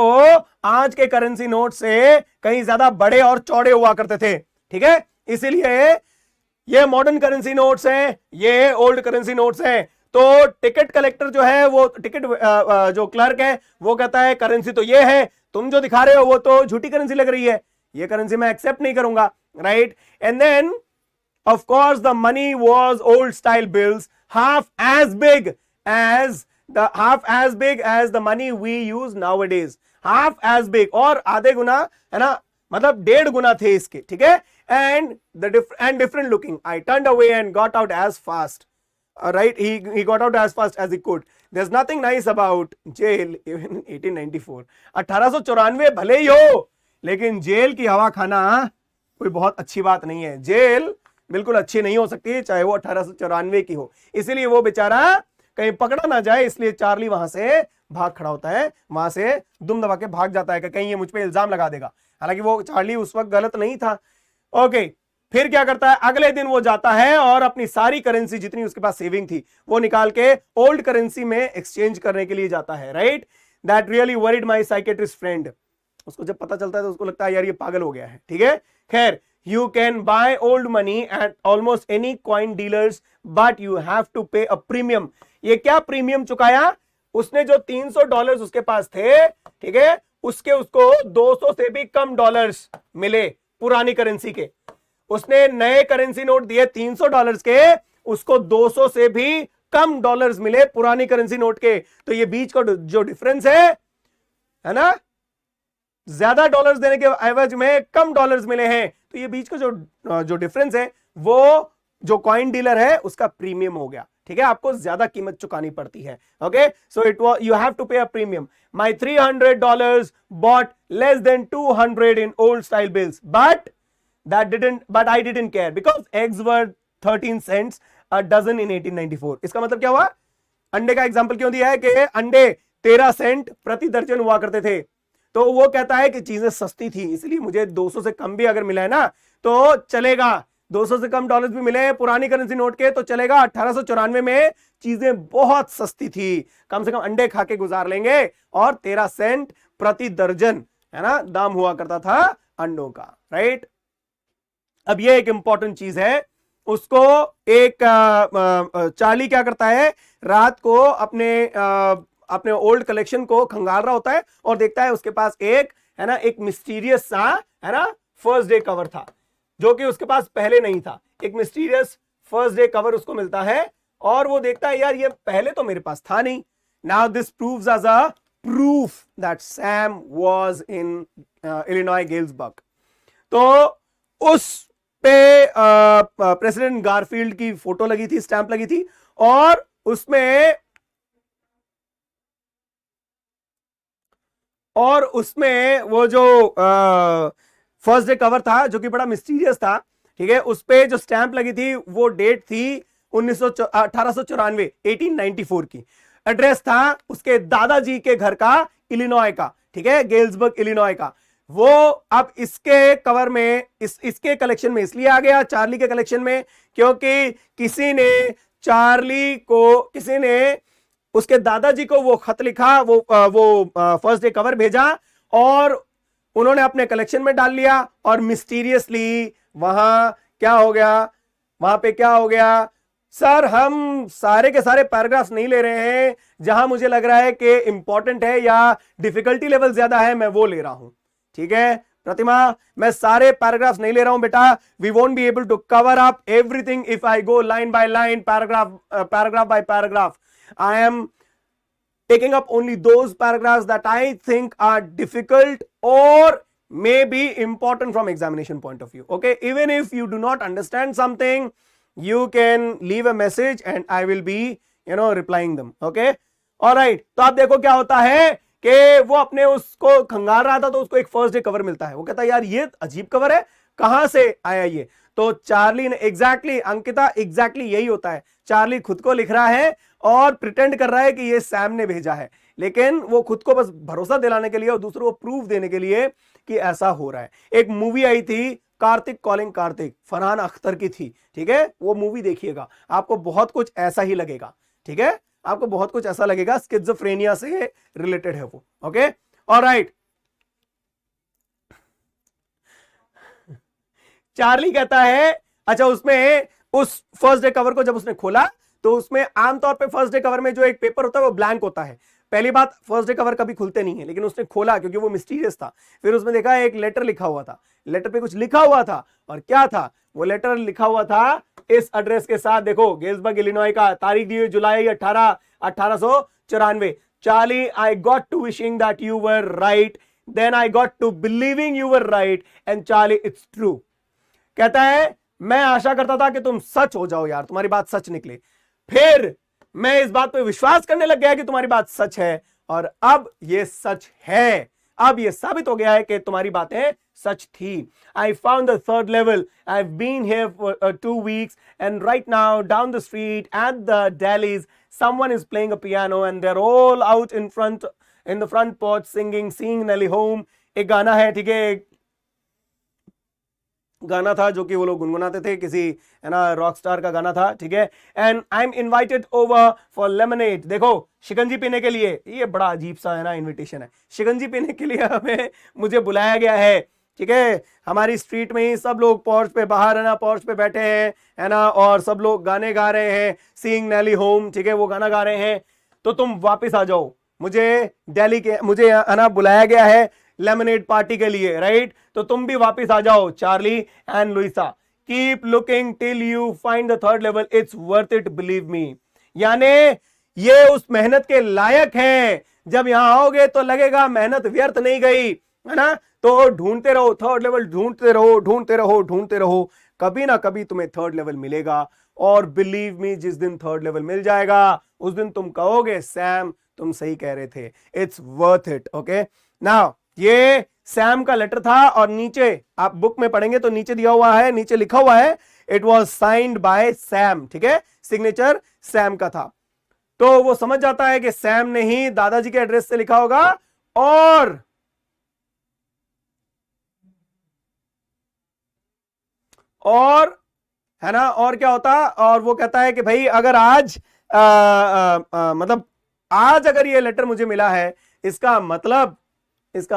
आज के करेंसी नोट से कहीं ज्यादा बड़े और चौड़े हुआ करते थे, ठीक है। इसीलिए ये मॉडर्न करेंसी नोट्स हैं, ये ओल्ड करेंसी नोट्स हैं। तो टिकट कलेक्टर जो है, वो टिकट जो क्लर्क है वो कहता है करेंसी तो ये है, तुम जो दिखा रहे हो वो तो झूठी करेंसी लग रही है, ये करेंसी मैं एक्सेप्ट नहीं करूंगा, राइट। And then of course the money was old style bills, half as big as the money we use nowadays, half as big, और आधे गुना है ना, मतलब 1.5 गुना थे इसके, ठीक है। and different looking, I turned away and got out as fast, right, he got out as fast as he could। there's nothing nice about jail even 1894, 1894 भले ही हो, लेकिन जेल की हवा खाना कोई बहुत अच्छी बात नहीं है। जेल बिल्कुल अच्छी नहीं हो सकती चाहे वो 1894 की हो, इसीलिए वो बेचारा कहीं पकड़ा ना जाए, इसलिए चार्ली वहां से भाग खड़ा होता है, वहां से दुम दबा के भाग जाता है कि कहीं ये मुझ पे इल्जाम लगा देगा। हालांकि वो चार्ली उस वक्त गलत नहीं था। ओके, फिर क्या करता है, अगले दिन वो जाता है और अपनी सारी करेंसी जितनी उसके पास सेविंग थी वो निकाल के ओल्ड करेंसी में एक्सचेंज करने के लिए जाता है, right. That really worried my psychiatrist friend. उसको जब पता चलता है तो उसको लगता है यार ये पागल हो गया है, ठीक है। खैर, you can buy old money at almost any coin dealers but you have to pay a premium। ये क्या प्रीमियम चुकाया उसने, जो $300 उसके पास थे, ठीक है, उसको 200 से भी कम डॉलर्स मिले पुरानी करेंसी के। उसने नए करेंसी नोट दिए $300 के, उसको 200 से भी कम डॉलर्स मिले पुरानी करेंसी नोट के। तो ये बीच का जो डिफरेंस है ना, ज्यादा डॉलर्स देने के एवज में कम डॉलर्स मिले हैं, तो ये बीच का जो डिफरेंस है वो जो कॉइन डीलर है उसका प्रीमियम हो गया। ठीक है, आपको ज्यादा कीमत चुकानी पड़ती है। Okay, so it was you have to pay a premium. My $300 bought less than 200 in old style bills, but I didn't care because eggs were 13 cents a dozen in 1894। इसका मतलब क्या हुआ? अंडे का एग्जांपल क्यों दिया है कि अंडे 13 सेंट प्रति दर्जन हुआ करते थे, तो वो कहता है कि चीजें सस्ती थी, इसलिए मुझे 200 से कम भी अगर मिला है ना तो चलेगा। 200 से कम डॉलर्स भी मिले पुरानी करेंसी नोट के तो चलेगा। 1894 में चीजें बहुत सस्ती थी, कम से कम अंडे खा के गुजार लेंगे, और 13 सेंट प्रति दर्जन है ना दाम हुआ करता था अंडों का। राइट, अब ये एक इंपॉर्टेंट चीज है। उसको एक चार्ली क्या करता है, रात को अपने ओल्ड कलेक्शन को खंगाल रहा होता है और देखता है उसके पास एक है ना एक मिस्टीरियस सा है ना फर्स्ट डे कवर था, जो कि उसके पास पहले नहीं था। एक मिस्टीरियस फर्स्ट डे कवर उसको मिलता है और वो देखता है यार ये पहले तो मेरे पास था नहीं। Now this proves as a proof that Sam was in Illinois Galesburg. तो उस पे प्रेसिडेंट गारफील्ड की फोटो लगी थी, स्टैंप लगी थी, और उसमें वो जो फर्स्ट डे कवर था जो कि बड़ा मिस्टीरियस था, ठीक है, उस पे जो स्टैंप लगी थी वो डेट थी 1894 1894 की। एड्रेस था उसके दादाजी के घर का, इलिनॉय का, ठीक है, गेल्सबर्ग इलिनॉय का। वो अब इसके कवर में इसके कलेक्शन में इसलिए आ गया, चार्ली के कलेक्शन में, क्योंकि किसी ने उसके दादाजी को वो खत लिखा, वो फर्स्ट डे कवर भेजा और उन्होंने अपने कलेक्शन में डाल लिया। और मिस्टीरियसली वहां क्या हो गया, सर हम सारे के सारे पैराग्राफ्स नहीं ले रहे हैं, जहां मुझे लग रहा है कि इंपॉर्टेंट है या डिफिकल्टी लेवल ज्यादा है मैं वो ले रहा हूं। ठीक है प्रतिमा, मैं सारे पैराग्राफ्स नहीं ले रहा हूं बेटा। We won't be able to cover up everything if I go line by line, paragraph by paragraph. I am taking up only those paragraphs that I think are difficult or may be important from examination point of view. Okay, even if you do not understand something, you can leave a message and I will be replying them. Okay, all right। तो आप देखो क्या होता है कि वो अपने उसको खंगाल रहा था तो उसको एक फर्स्ट डे कवर मिलता है। वो कहता है यार ये अजीब कवर है, कहां से आया ये? तो चार्ली ने अंकिता एग्जैक्टली यही होता है। चार्ली खुद को लिख रहा है और प्रिटेंड कर रहा है कि ये सैम ने भेजा है, लेकिन वो खुद को बस भरोसा दिलाने के लिए और दूसरों को प्रूफ देने के लिए कि ऐसा हो रहा है। एक मूवी आई थी कार्तिक कॉलिंग कार्तिक, फरहान अख्तर की थी, ठीक है, वो मूवी देखिएगा, आपको बहुत कुछ ऐसा ही लगेगा। ठीक है, आपको बहुत कुछ ऐसा लगेगा, स्किज़ोफ्रेनिया से रिलेटेड है वो। Okay, alright. चार्ली कहता है, अच्छा उसमें उस फर्स्ट डे कवर को जब उसने खोला तो उसमें आमतौर पे फर्स्ट डे कवर में जो एक पेपर होता है वो ब्लैंक होता है। पहली बात, फर्स्ट डे कवर कभी खुलते नहीं है, लेकिन उसने खोला क्योंकि वो मिस्टीरियस था। फिर उसमें देखा एक लेटर लिखा हुआ था, लेटर पे कुछ लिखा हुआ था, और क्या था वो लेटर? लिखा हुआ था इस एड्रेस के साथ, देखो गेल्सबर्ग इलिनॉय का, तारीख दी हुई जुलाई 18, 1894। Charlie, I got to wishing that you were right, then I got to believing you were right, and Charlie it's true. कहता है मैं आशा करता था कि तुम सच हो जाओ यार, तुम्हारी बात सच निकले, फिर मैं इस बात पे विश्वास करने लग गया कि तुम्हारी बात सच है, और अब ये सच है। अब ये साबित हो गया है कि तुम्हारी बातें सच थी। I found the third level, I have been here for 2 weeks and right now down the street at the Dalys someone is playing a piano and they're all out in the front porch singing Seeing Nelly Home। एक गाना है, ठीक है, गाना था जो कि वो लोग गुनगुनाते थे, किसी है ना रॉक स्टार का गाना था, ठीक है। And I am invited over for lemonade, देखो शिकंजी पीने के लिए। ये बड़ा अजीब सा है ना इनविटेशन है, शिकंजी पीने के लिए मुझे बुलाया गया है, ठीक है। हमारी स्ट्रीट में ही सब लोग पोर्च पे बाहर है ना, पोर्च पे बैठे हैं है ना, और सब लोग गाने गा रहे हैं, सीइंग नेली होम, ठीक है, वो गाना गा रहे हैं। तो तुम वापस आ जाओ, मुझे है ना बुलाया गया है लेमनेड पार्टी के लिए, राइट? तो तुम भी वापस आ जाओ, Charlie and Louisa. Keep looking till you find the third level, it's worth it, believe me. यानी ये उस मेहनत के लायक हैं। जब यहां आओगे तो लगेगा मेहनत व्यर्थ नहीं गई, है ना? तो ढूंढते रहो थर्ड लेवल, ढूंढते रहो, ढूंढते रहो, ढूंढते रहो, कभी ना कभी तुम्हें थर्ड लेवल मिलेगा। और बिलीव मी, जिस दिन थर्ड लेवल मिल जाएगा उस दिन तुम कहोगे सैम तुम सही कह रहे थे, it's worth it. Okay, now ये सैम का लेटर था और नीचे आप बुक में पढ़ेंगे तो नीचे दिया हुआ है, नीचे लिखा हुआ है it was signed by Sam, ठीक है? सिग्नेचर सैम का था। तो वो समझ जाता है कि सैम ने ही दादाजी के एड्रेस से लिखा होगा। और है ना, और क्या होता, और वो कहता है कि भाई अगर आज मतलब आज अगर ये लेटर मुझे मिला है, इसका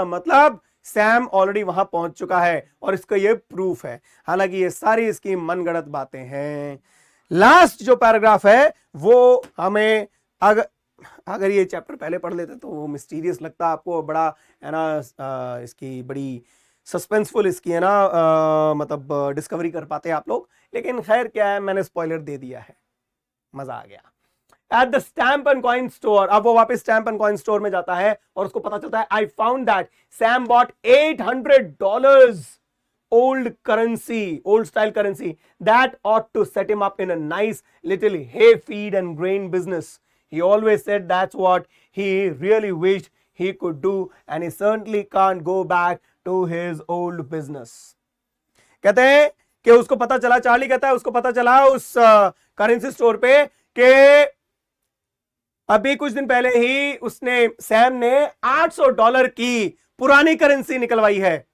मतलब सैम ऑलरेडी वहां पहुंच चुका है और इसका ये प्रूफ है। हालांकि ये सारी इसकी मनगढ़ंत बातें हैं। लास्ट जो पैराग्राफ है वो हमें, अगर ये चैप्टर पहले पढ़ लेते तो वो मिस्टीरियस लगता आपको, बड़ा है ना, इसकी बड़ी सस्पेंसफुल इसकी है ना, मतलब डिस्कवरी कर पाते आप लोग। लेकिन खैर क्या है, मैंने स्पॉइलर दे दिया है, मजा आ गया। At the stamp and coin store, अब वो वापस स्टैम्प एंड कॉइन स्टोर में जाता है और उसको पता चलता है I found that Sam bought $800 old currency, old style currency that ought to set him up in a nice little hay feed and grain business. He always said that's what he really wished he could do, and he certainly can't go back to his old business. कहते हैं कि उसको पता चला, चार्ली कहता है उसको पता चला उस करेंसी स्टोर पे कि अभी कुछ दिन पहले ही सैम ने $800 की पुरानी करेंसी निकलवाई है।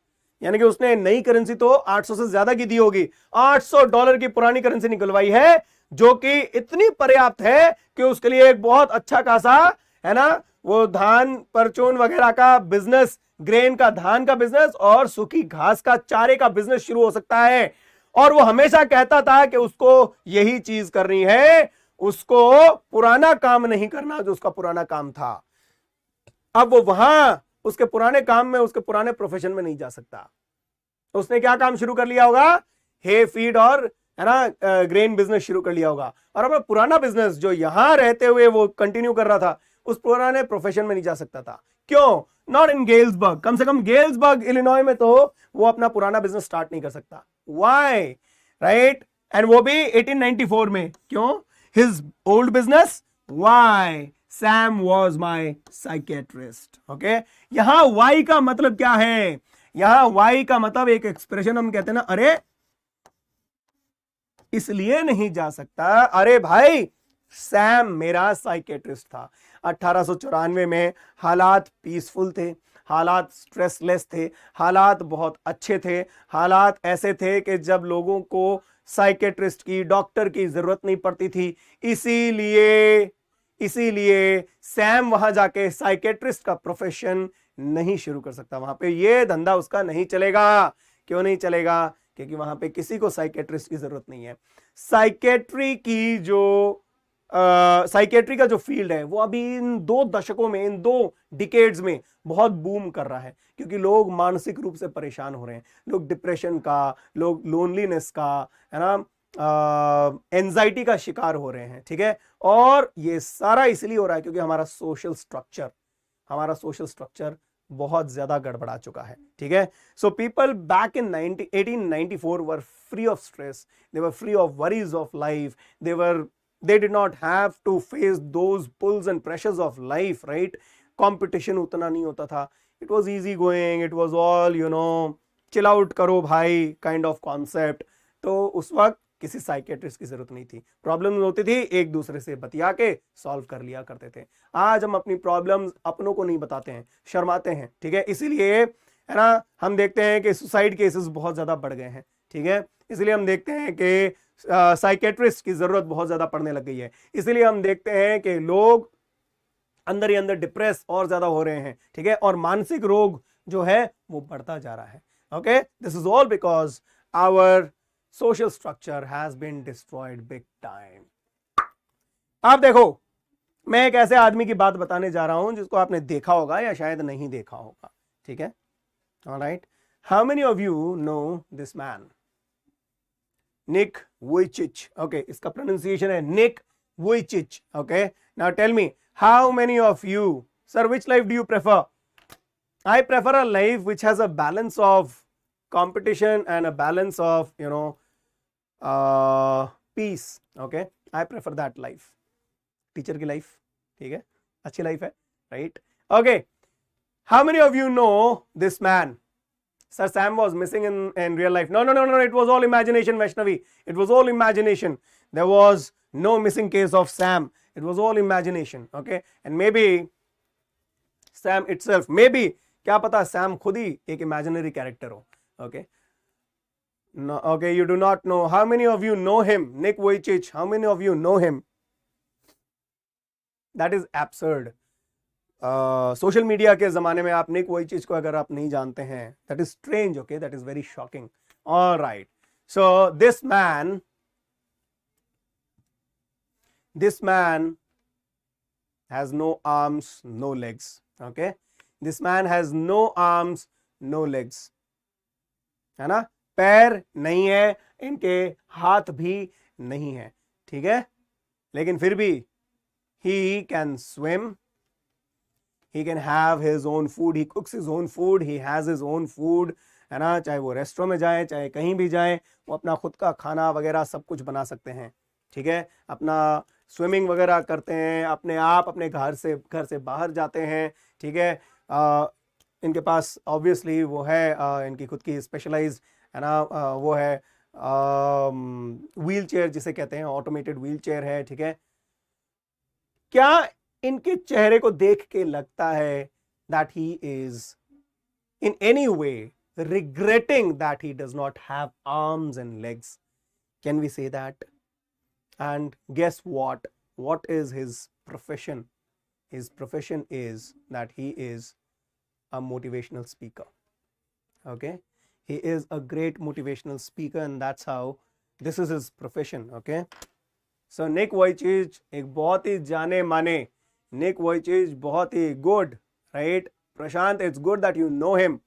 यानी कि उसने नई करेंसी तो 800 से ज्यादा की दी होगी, $800 की पुरानी करेंसी निकलवाई है, जो कि इतनी पर्याप्त है कि उसके लिए एक बहुत अच्छा खासा, है ना, वो धान परचून वगैरह का बिजनेस, ग्रेन का, धान का बिजनेस और सूखी घास का चारे का बिजनेस शुरू हो सकता है। और वो हमेशा कहता था कि उसको यही चीज करनी है, उसको पुराना काम नहीं करना जो उसका पुराना काम था। अब वो वहां उसके पुराने काम में, उसके पुराने प्रोफेशन में नहीं जा सकता। उसने क्या काम शुरू कर लिया होगा? हे फीड और, है ना, ग्रेन बिजनेस शुरू कर लिया होगा। और अब पुराना बिजनेस जो यहां रहते हुए वो कंटिन्यू कर रहा था, उस पुराने प्रोफेशन में नहीं जा सकता था। क्यों? नॉट इन गेल्सबर्ग, कम से कम गेल्सबर्ग इलिनॉय में तो वो अपना पुराना बिजनेस स्टार्ट नहीं कर सकता। व्हाई? राइट? एंड वो भी 1894 में। क्यों? His old business, why? Sam was my psychiatrist. Okay, यहां वाई का मतलब क्या है? यहां वाई का मतलब एक एक्सप्रेशन हम कहते हैं ना, अरे इसलिए नहीं जा सकता, अरे भाई सैम मेरा साइकेट्रिस्ट था। 1894 में हालात पीसफुल थे, हालात स्ट्रेसलेस थे, हालात बहुत अच्छे थे, हालात ऐसे थे कि जब लोगों को साइकेट्रिस्ट की, डॉक्टर की जरूरत नहीं पड़ती थी। इसीलिए सैम वहां जाके साइकेट्रिस्ट का प्रोफेशन नहीं शुरू कर सकता। वहां पे ये धंधा उसका नहीं चलेगा। क्यों नहीं चलेगा? क्योंकि वहां पे किसी को साइकेट्रिस्ट की जरूरत नहीं है। साइकेट्री का जो फील्ड है वो अभी इन 2 दशकों में, इन 2 डिकेड्स में बहुत बूम कर रहा है, क्योंकि लोग मानसिक रूप से परेशान हो रहे हैं, लोग डिप्रेशन का, लोग लोनलीनेस का, है ना, एंजाइटी का शिकार हो रहे हैं। ठीक है, और ये सारा इसलिए हो रहा है क्योंकि हमारा सोशल स्ट्रक्चर बहुत ज्यादा गड़बड़ा चुका है। ठीक है, so people back in 1894 were free of stress, they were free of worries of life, they did not have to face those pulls and pressures of life, right? Competition उतना नहीं होता था, it was easy going, it was all, you know, chill out करो भाई kind of concept। तो उस वक्त किसी साइकेट्रिस्ट की जरूरत नहीं थी। प्रॉब्लम होती थी एक दूसरे से बतिया के सॉल्व कर लिया करते थे। आज हम अपनी प्रॉब्लम्स अपनों को नहीं बताते हैं, शर्माते हैं। ठीक है, इसीलिए है ना, हम देखते हैं कि सुसाइड केसेस बहुत ज्यादा बढ़ गए हैं। ठीक है, इसलिए हम देखते हैं कि साइकेट्रिस्ट की जरूरत बहुत ज्यादा पड़ने लग गई है। इसीलिए हम देखते हैं कि लोग अंदर ही अंदर डिप्रेस और ज्यादा हो रहे हैं। ठीक है, और मानसिक रोग जो है वो बढ़ता जा रहा है। Okay, this is all because our social structure has been destroyed big time। आप देखो, मैं एक ऐसे आदमी की बात बताने जा रहा हूं जिसको आपने देखा होगा या शायद नहीं देखा होगा, ठीक है? Alright, how many of you know this man? Nick Vujicic. Okay, इसका प्रोनाउंसिएशन है Nick Vujicic. Okay, now tell me, how many of you, sir, which life do you prefer? I prefer a life which has a balance of competition and a balance of, peace. Okay, I prefer that life. Teacher की लाइफ, ठीक है, अच्छी लाइफ है, right? Okay, how many of you know this man? Sir, Sam was missing in real life. No, it was all imagination, Vaishnavi. It was all imagination. There was no missing case of Sam. It was all imagination. Okay, and maybe Sam itself, maybe, क्या पता Sam खुद ही एक imaginary character हो. Okay, no, okay, you do not know. How many of you know him? Nick Vujicic, how many of you know him? That is absurd. Social media के जमाने में आप निक वुइचिच को अगर आप नहीं जानते हैं, that is strange. Okay, that is very shocking. Alright, so this man has no arms, no legs. Okay, this man has no arms, no legs. है ना? पैर नहीं है, इनके हाथ भी नहीं है, ठीक है? लेकिन फिर भी he can swim, he can have his own food, he cooks his own food, he has his own food, है ना? चाहे वो रेस्टोरेंट में जाए, चाहे कहीं भी जाए, वो अपना खुद का खाना वगैरह सब कुछ बना सकते हैं, ठीक है? अपना स्विमिंग वगैरह करते हैं, अपने आप अपने घर से बाहर जाते हैं, ठीक है? इनके पास ऑब्वियसली वो है, इनकी खुद की स्पेशलाइज्ड, है ना, वो है व्हील चेयर जिसे कहते हैं, ऑटोमेटेड व्हील चेयर है, ठीक है? क्या इनके चेहरे को देख के लगता है that he is in any way regretting that he does not have arms and legs? Can we say that? And guess what? What is his profession? His profession is that he is a motivational speaker. Okay? He is a great motivational speaker, and that's how this is his profession. Okay? So Nick Vujicic एक बहुत ही जाने माने, Nick Vujicic बहुत ही good, right? Prashant, it's good that you know him.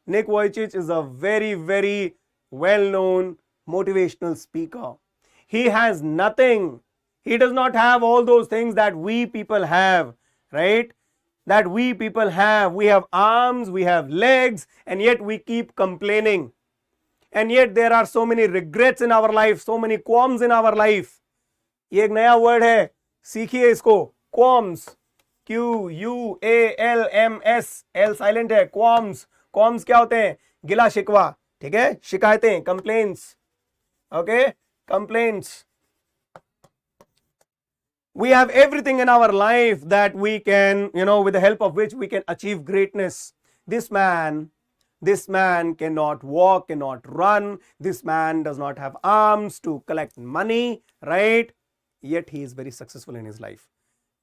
Nick Vujicic is a very, very well-known motivational speaker. He has nothing. He does not have all those things that we people have, right? That we people have. We have arms, we have legs, and yet we keep complaining. And yet there are so many regrets in our life, so many qualms in our life. ये एक नया वर्ड है, सीखिए इसको, qualms. QUALMS, L साइलेंट है, qualms. Qualms क्या होते हैं? गिला शिकवा, ठीक है? शिकायतें, complaints. Okay? Complaints. We have everything in our life that we can, with the help of which we can achieve greatness. This man cannot walk, cannot run. This man does not have arms to collect money, right? Yet he is very successful in his life.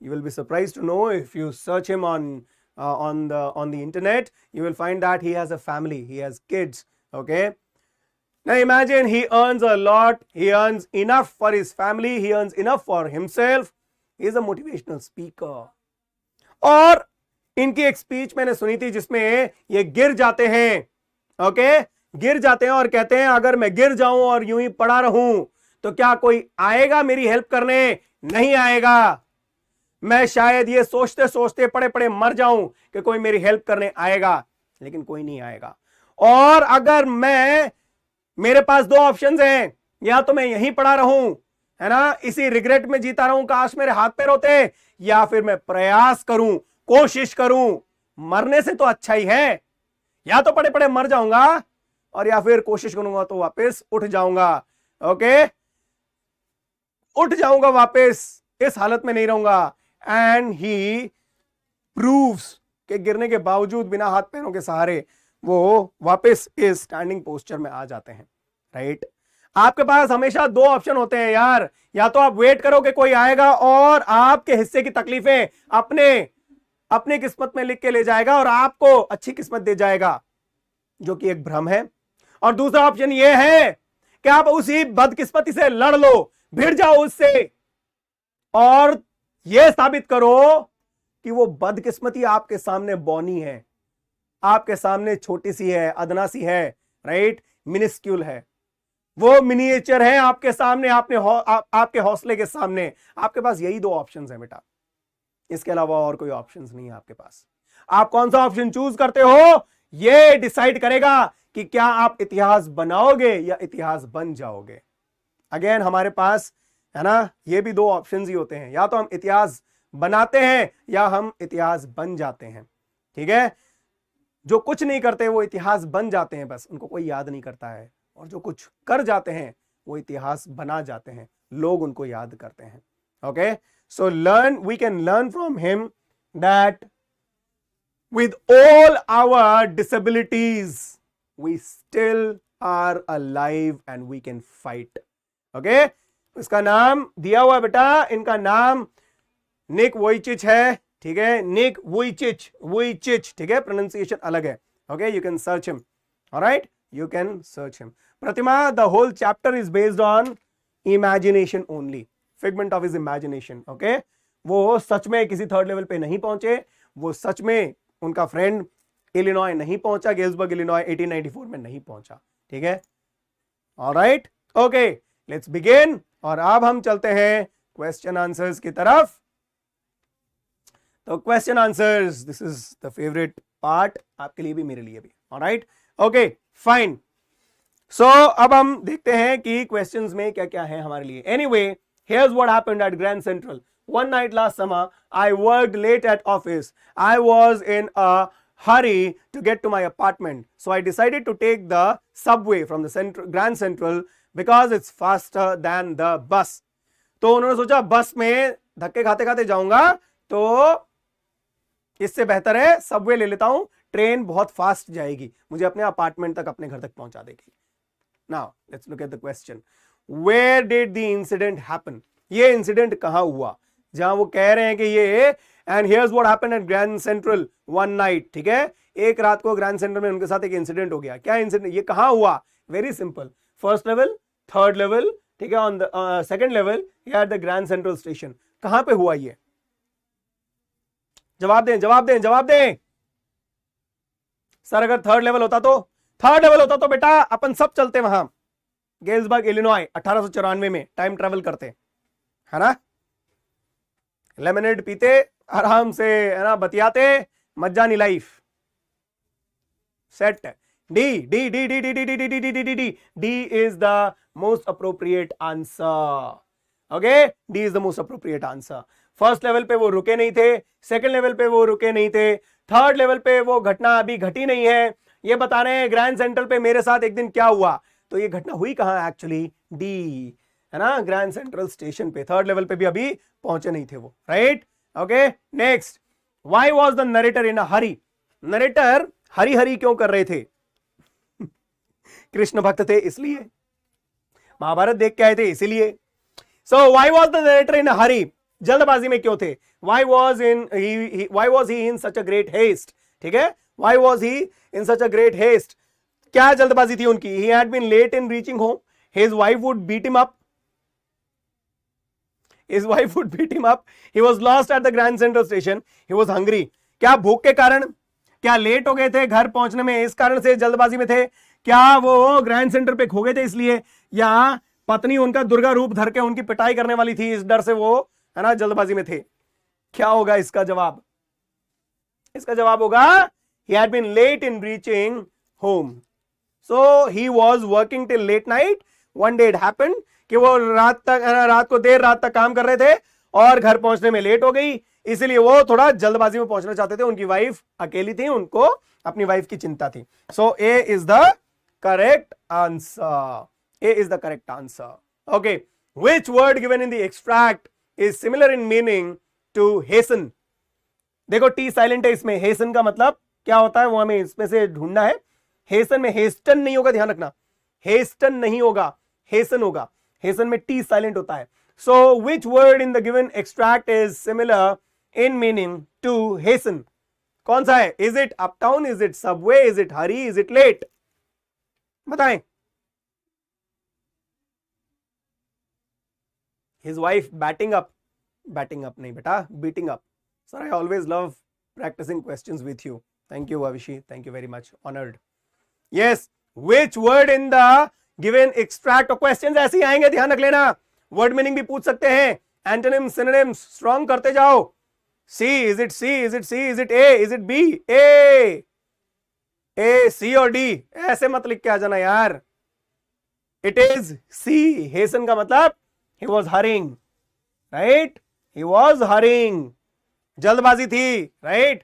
You will be surprised to know, if you search him on the internet, you will find that he has a family, he has kids. Okay. Now imagine, he earns a lot, he earns enough for his family, he earns enough for himself. He is a motivational speaker. और इनकी एक स्पीच मैंने सुनी थी जिसमें ये गिर जाते हैं, ओके, गिर जाते हैं और कहते हैं, अगर मैं गिर जाऊं और यूं ही पड़ा रहूं तो क्या कोई आएगा मेरी हेल्प करने? नहीं आएगा. मैं शायद ये सोचते सोचते पड़े पड़े मर जाऊं कि कोई मेरी हेल्प करने आएगा, लेकिन कोई नहीं आएगा. और अगर मेरे पास दो ऑप्शंस हैं, या तो मैं यहीं पड़ा रहूं, है ना, इसी रिग्रेट में जीता रहूं, काश मेरे हाथ पैर होते, या फिर मैं प्रयास करूं, कोशिश करूं. मरने से तो अच्छा ही है, या तो पड़े पड़े मर जाऊंगा, और या फिर कोशिश करूंगा तो वापस उठ जाऊंगा. ओके, उठ जाऊंगा वापस, इस हालत में नहीं रहूंगा. एंड ही प्रूव्स कि गिरने के बावजूद बिना हाथ पैरों के सहारे वो वापस इस स्टैंडिंग पोस्चर में आ जाते हैं, राइट? आपके पास हमेशा दो ऑप्शन होते हैं यार, या तो आप वेट करो कि कोई आएगा और आपके हिस्से की तकलीफें अपने किस्मत में लिख के ले जाएगा और आपको अच्छी किस्मत दे जाएगा, जो कि एक भ्रम है. और दूसरा ऑप्शन यह है कि आप उसी बदकिस्मती से लड़ लो, भिड़ जाओ उससे, और यह साबित करो कि वो बदकिस्मती आपके सामने बौनी है, आपके सामने छोटी सी है, अदना सी है, राइट, मिनिस्क्यूल है, वो मिनिएचर है आपके सामने, आपके हौसले के सामने। आपके पास यही दो ऑप्शंस है बेटा, इसके अलावा और कोई ऑप्शंस नहीं है आपके पास। आप कौन सा ऑप्शन चूज करते हो, यह डिसाइड करेगा कि क्या आप इतिहास बनाओगे या इतिहास बन जाओगे। अगेन हमारे पास है ना, ये भी दो ऑप्शंस ही होते हैं, या तो हम इतिहास बनाते हैं या हम इतिहास बन जाते हैं। ठीक है, जो कुछ नहीं करते वो इतिहास बन जाते हैं, बस उनको कोई याद नहीं करता है, और जो कुछ कर जाते हैं वो इतिहास बना जाते हैं, लोग उनको याद करते हैं। Okay, so we can learn from him that with all our disabilities we still are alive and we can fight. Okay, इसका नाम दिया हुआ बेटा, इनका नाम निक वोइचिच है। ठीक है, निक वोइचिच, ठीक है, प्रोनाउंसिएशन अलग है। Okay, you can search him, alright, you can search him. Pratima, the whole chapter is based on imagination only, figment of his imagination. Okay, वो सच में किसी थर्ड लेवल पे नहीं पहुंचे, वो सच में उनका फ्रेंड इलिनॉय नहीं पहुंचा, गेल्सबर्ग इलिनॉय 1894 में नहीं पहुंचा। ठीक है, ऑलराइट, ओके, लेट्स बिगिन। और अब हम चलते हैं क्वेश्चन आंसर्स की तरफ। तो question answers, this is the favourite part, आपके लिए भी मेरे लिए भी। Alright, okay, fine. सो अब हम देखते हैं कि क्वेश्चंस में क्या क्या है हमारे लिए। Anyway, here's what happened at Grand Central. One night last summer, I worked late at office. I was in a hurry to get to my apartment. So I decided to take the subway from the Grand Central because it's faster than the bus. तो उन्होंने सोचा बस में धक्के खाते खाते जाऊंगा तो इससे बेहतर है सबवे ले लेता हूं, ट्रेन बहुत फास्ट जाएगी, मुझे अपने अपार्टमेंट तक, अपने घर तक पहुंचा देगी। Now, let's look at the question. Where did the incident happen? ये इंसिडेंट कहां हुआ, जहां वो कह रहे हैं कि ये, and here's what happened at Grand Central one night. ठीक है, एक रात को ग्रैंड सेंट्रल में उनके साथ एक इंसिडेंट हो गया। क्या इंसिडेंट, ये कहां हुआ? Very simple, first level, third level, ठीक है, ऑन द सेकंड लेवल या at the grand Central station. कहां पे हुआ ये? जवाब दें, जवाब दें, जवाब दें। सर अगर थर्ड लेवल होता तो, थर्ड लेवल होता तो बेटा अपन सब चलते वहां गेल्सबर्ग इलिनॉय 1894 में, टाइम ट्रेवल करते, है ना, लेमनेड पीते, आराम से, है ना, बतियाते, मज्जानी life set. D D D D D D D D D D D D D is the most appropriate answer. Okay, D is the most appropriate answer. First level पे वो रुके नहीं थे, सेकंड लेवल पे वो रुके नहीं थे, थर्ड लेवल पे वो घटना अभी घटी नहीं है। ये बता रहे हैं ग्रैंड सेंट्रल पे मेरे साथ एक दिन क्या हुआ, तो ये घटना हुई कहां एक्चुअली? डी, है ना, ग्रैंड सेंट्रल स्टेशन पे। थर्ड लेवल पे भी अभी पहुंचे नहीं थे वो, right. Okay, next, why was the narrator in a hurry? Narrator hurry hurry क्यों कर रहे थे? कृष्ण भक्त थे इसलिए, महाभारत देख के आए थे इसीलिए। So why was the narrator in a hurry? जल्दबाजी में क्यों थे? Why was he in such a great haste? ठीक है, why was he in such a great haste? क्या जल्दबाजी थी उनकी? He had been late in reaching home, his wife would beat him up, his wife would beat him up, he was lost at the Grand Central Station, he was hungry। क्या भूख के कारण, क्या लेट हो गए थे घर पहुंचने में, इस कारण से जल्दबाजी में थे? क्या वो ग्रैंड सेंटर पे खो गए थे इसलिए, या पत्नी उनका दुर्गा रूप धर के उनकी पिटाई करने वाली थी, इस डर से वो, है ना, जल्दबाजी में थे? क्या होगा इसका जवाब? इसका जवाब होगा he had been late in reaching home, so he was working till late night। one day it happened कि वो रात को देर रात तक काम कर रहे थे और घर पहुंचने में लेट हो गई, इसलिए वो थोड़ा जल्दबाजी में पहुंचना चाहते थे। उनकी वाइफ अकेली थी, उनको अपनी वाइफ की चिंता थी। So A is the correct answer, A is the correct answer. Okay, which word given in the extract is similar in meaning to hasten? देखो टी साइलेंट है इसमें, हेसन का मतलब क्या होता है वो हमें इसमें से ढूंढना है। हेसन में हेस्टन नहीं होगा, ध्यान रखना, हेस्टन नहीं होगा, हेसन होगा। हेसन में टी साइलेंट होता है। So which word in the given extract is similar in meaning to hasten? कौन सा है? Is it uptown, is it subway, is it hurry, is it late? बताएं। His wife batting up, batting up नहीं बेटा, beating up. Sir I always love practising questions with you. Thank you Abhishek, thank you very much, honoured. Yes, which word in the given extract, और क्वेश्चंस ऐसे ही आएंगे, ध्यान रख लेना. वर्ड मीनिंग भी पूछ सकते हैं, एंटोनिम सिनोनिम्स स्ट्रॉन्ग करते जाओ. C, is it C, is it C, is it A, is it B? A C और डी ऐसे मत लिख के आ जाना यार. इट इज सी. हेसन का मतलब he was hurrying, right, he was hurrying, जल्दबाजी थी, राइट.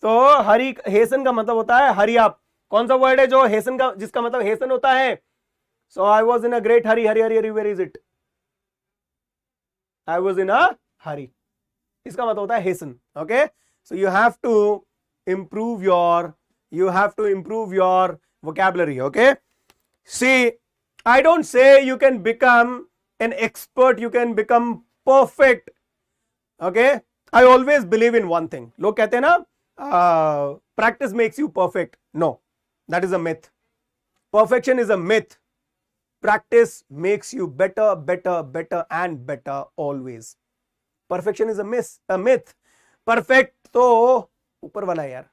तो हरी, हेसन का मतलब होता है हरी अप. कौन सा वर्ड है जो हेसन का, जिसका मतलब हेसन होता है? So I was in a great hurry. Hurry hurry hurry, where is it? I was in a hurry, इसका मतलब होता है hasten. Okay, so you have to improve your vocabulary. Okay, see, I don't say you can become an expert, you can become perfect. Okay, I always believe in one thing. लोग कहते हैं ना practice makes you perfect. No, that is a myth. Perfection is a myth. Practice makes you better, better, better and better always. Perfection is a myth. Perfect तो ऊपर वाला है यार,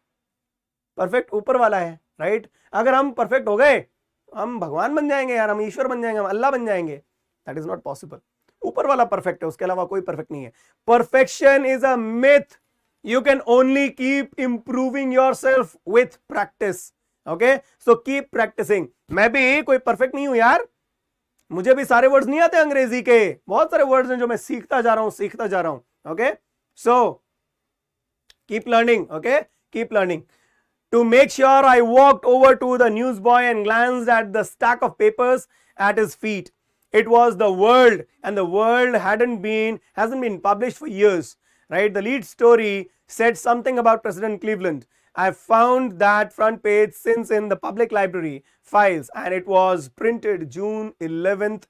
परफेक्ट ऊपर वाला है, राइट. अगर हम परफेक्ट हो गए, हम भगवान बन जाएंगे यार, हम ईश्वर बन जाएंगे, हम अल्लाह बन जाएंगे. That is not possible. ऊपर वाला परफेक्ट है, उसके अलावा कोई परफेक्ट नहीं है. Perfection is a myth. You can only keep improving yourself with practice. Okay, so keep practicing. मैं भी कोई परफेक्ट नहीं हूं यार, मुझे भी सारे वर्ड्स नहीं आते अंग्रेजी के, बहुत सारे वर्ड्स हैं जो मैं सीखता जा रहा हूं. Okay, so keep learning. Okay, keep learning. To make sure, I walked over to the newsboy and glanced at the stack of papers at his feet. It was the World, and the World hasn't been published for years, right? The lead story said something about President Cleveland. I found that front page since in the public library files, and it was printed June 11th,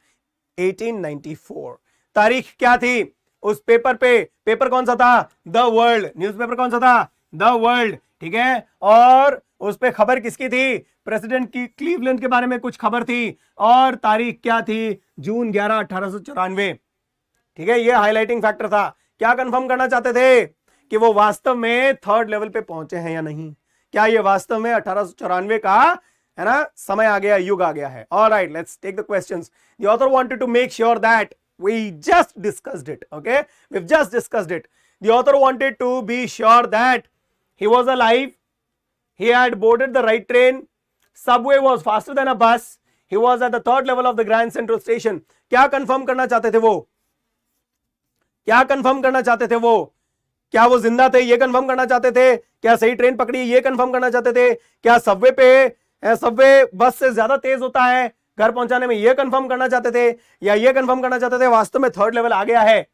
1894. तारीख क्या थी उस पेपर पे? पेपर कौन सा था? The world. न्यूज़पेपर कौन सा था? The world. ठीक है, और उस पे खबर किसकी थी? प्रेसिडेंट की क्लीवलैंड के बारे में कुछ खबर थी, और तारीख क्या थी? जून 11, 1894. ठीक है, ये हाईलाइटिंग फैक्टर था. क्या कंफर्म करना चाहते थे? कि वो वास्तव में थर्ड लेवल पे पहुंचे हैं या नहीं. क्या ये वास्तव में 1894 का है ना समय आ गया, युग आ गया है. Alright, let's take the questions. The author wanted to make sure that we just discussed it. Okay, we've just discussed it. The author wanted to be sure that he was alive, he had boarded the right train, subway was faster than a bus, he was at the third level of the Grand Central Station. क्या कंफर्म करना चाहते थे वो? क्या कंफर्म करना चाहते थे वो? क्या वो जिंदा थे, ये कंफर्म करना चाहते थे? क्या सही ट्रेन पकड़ी, ये कंफर्म करना चाहते थे? क्या सबवे बस से ज्यादा तेज होता है घर पहुंचाने में, ये कंफर्म करना चाहते थे? या ये कंफर्म करना चाहते थे वास्तव में थर्ड लेवल आ गया है?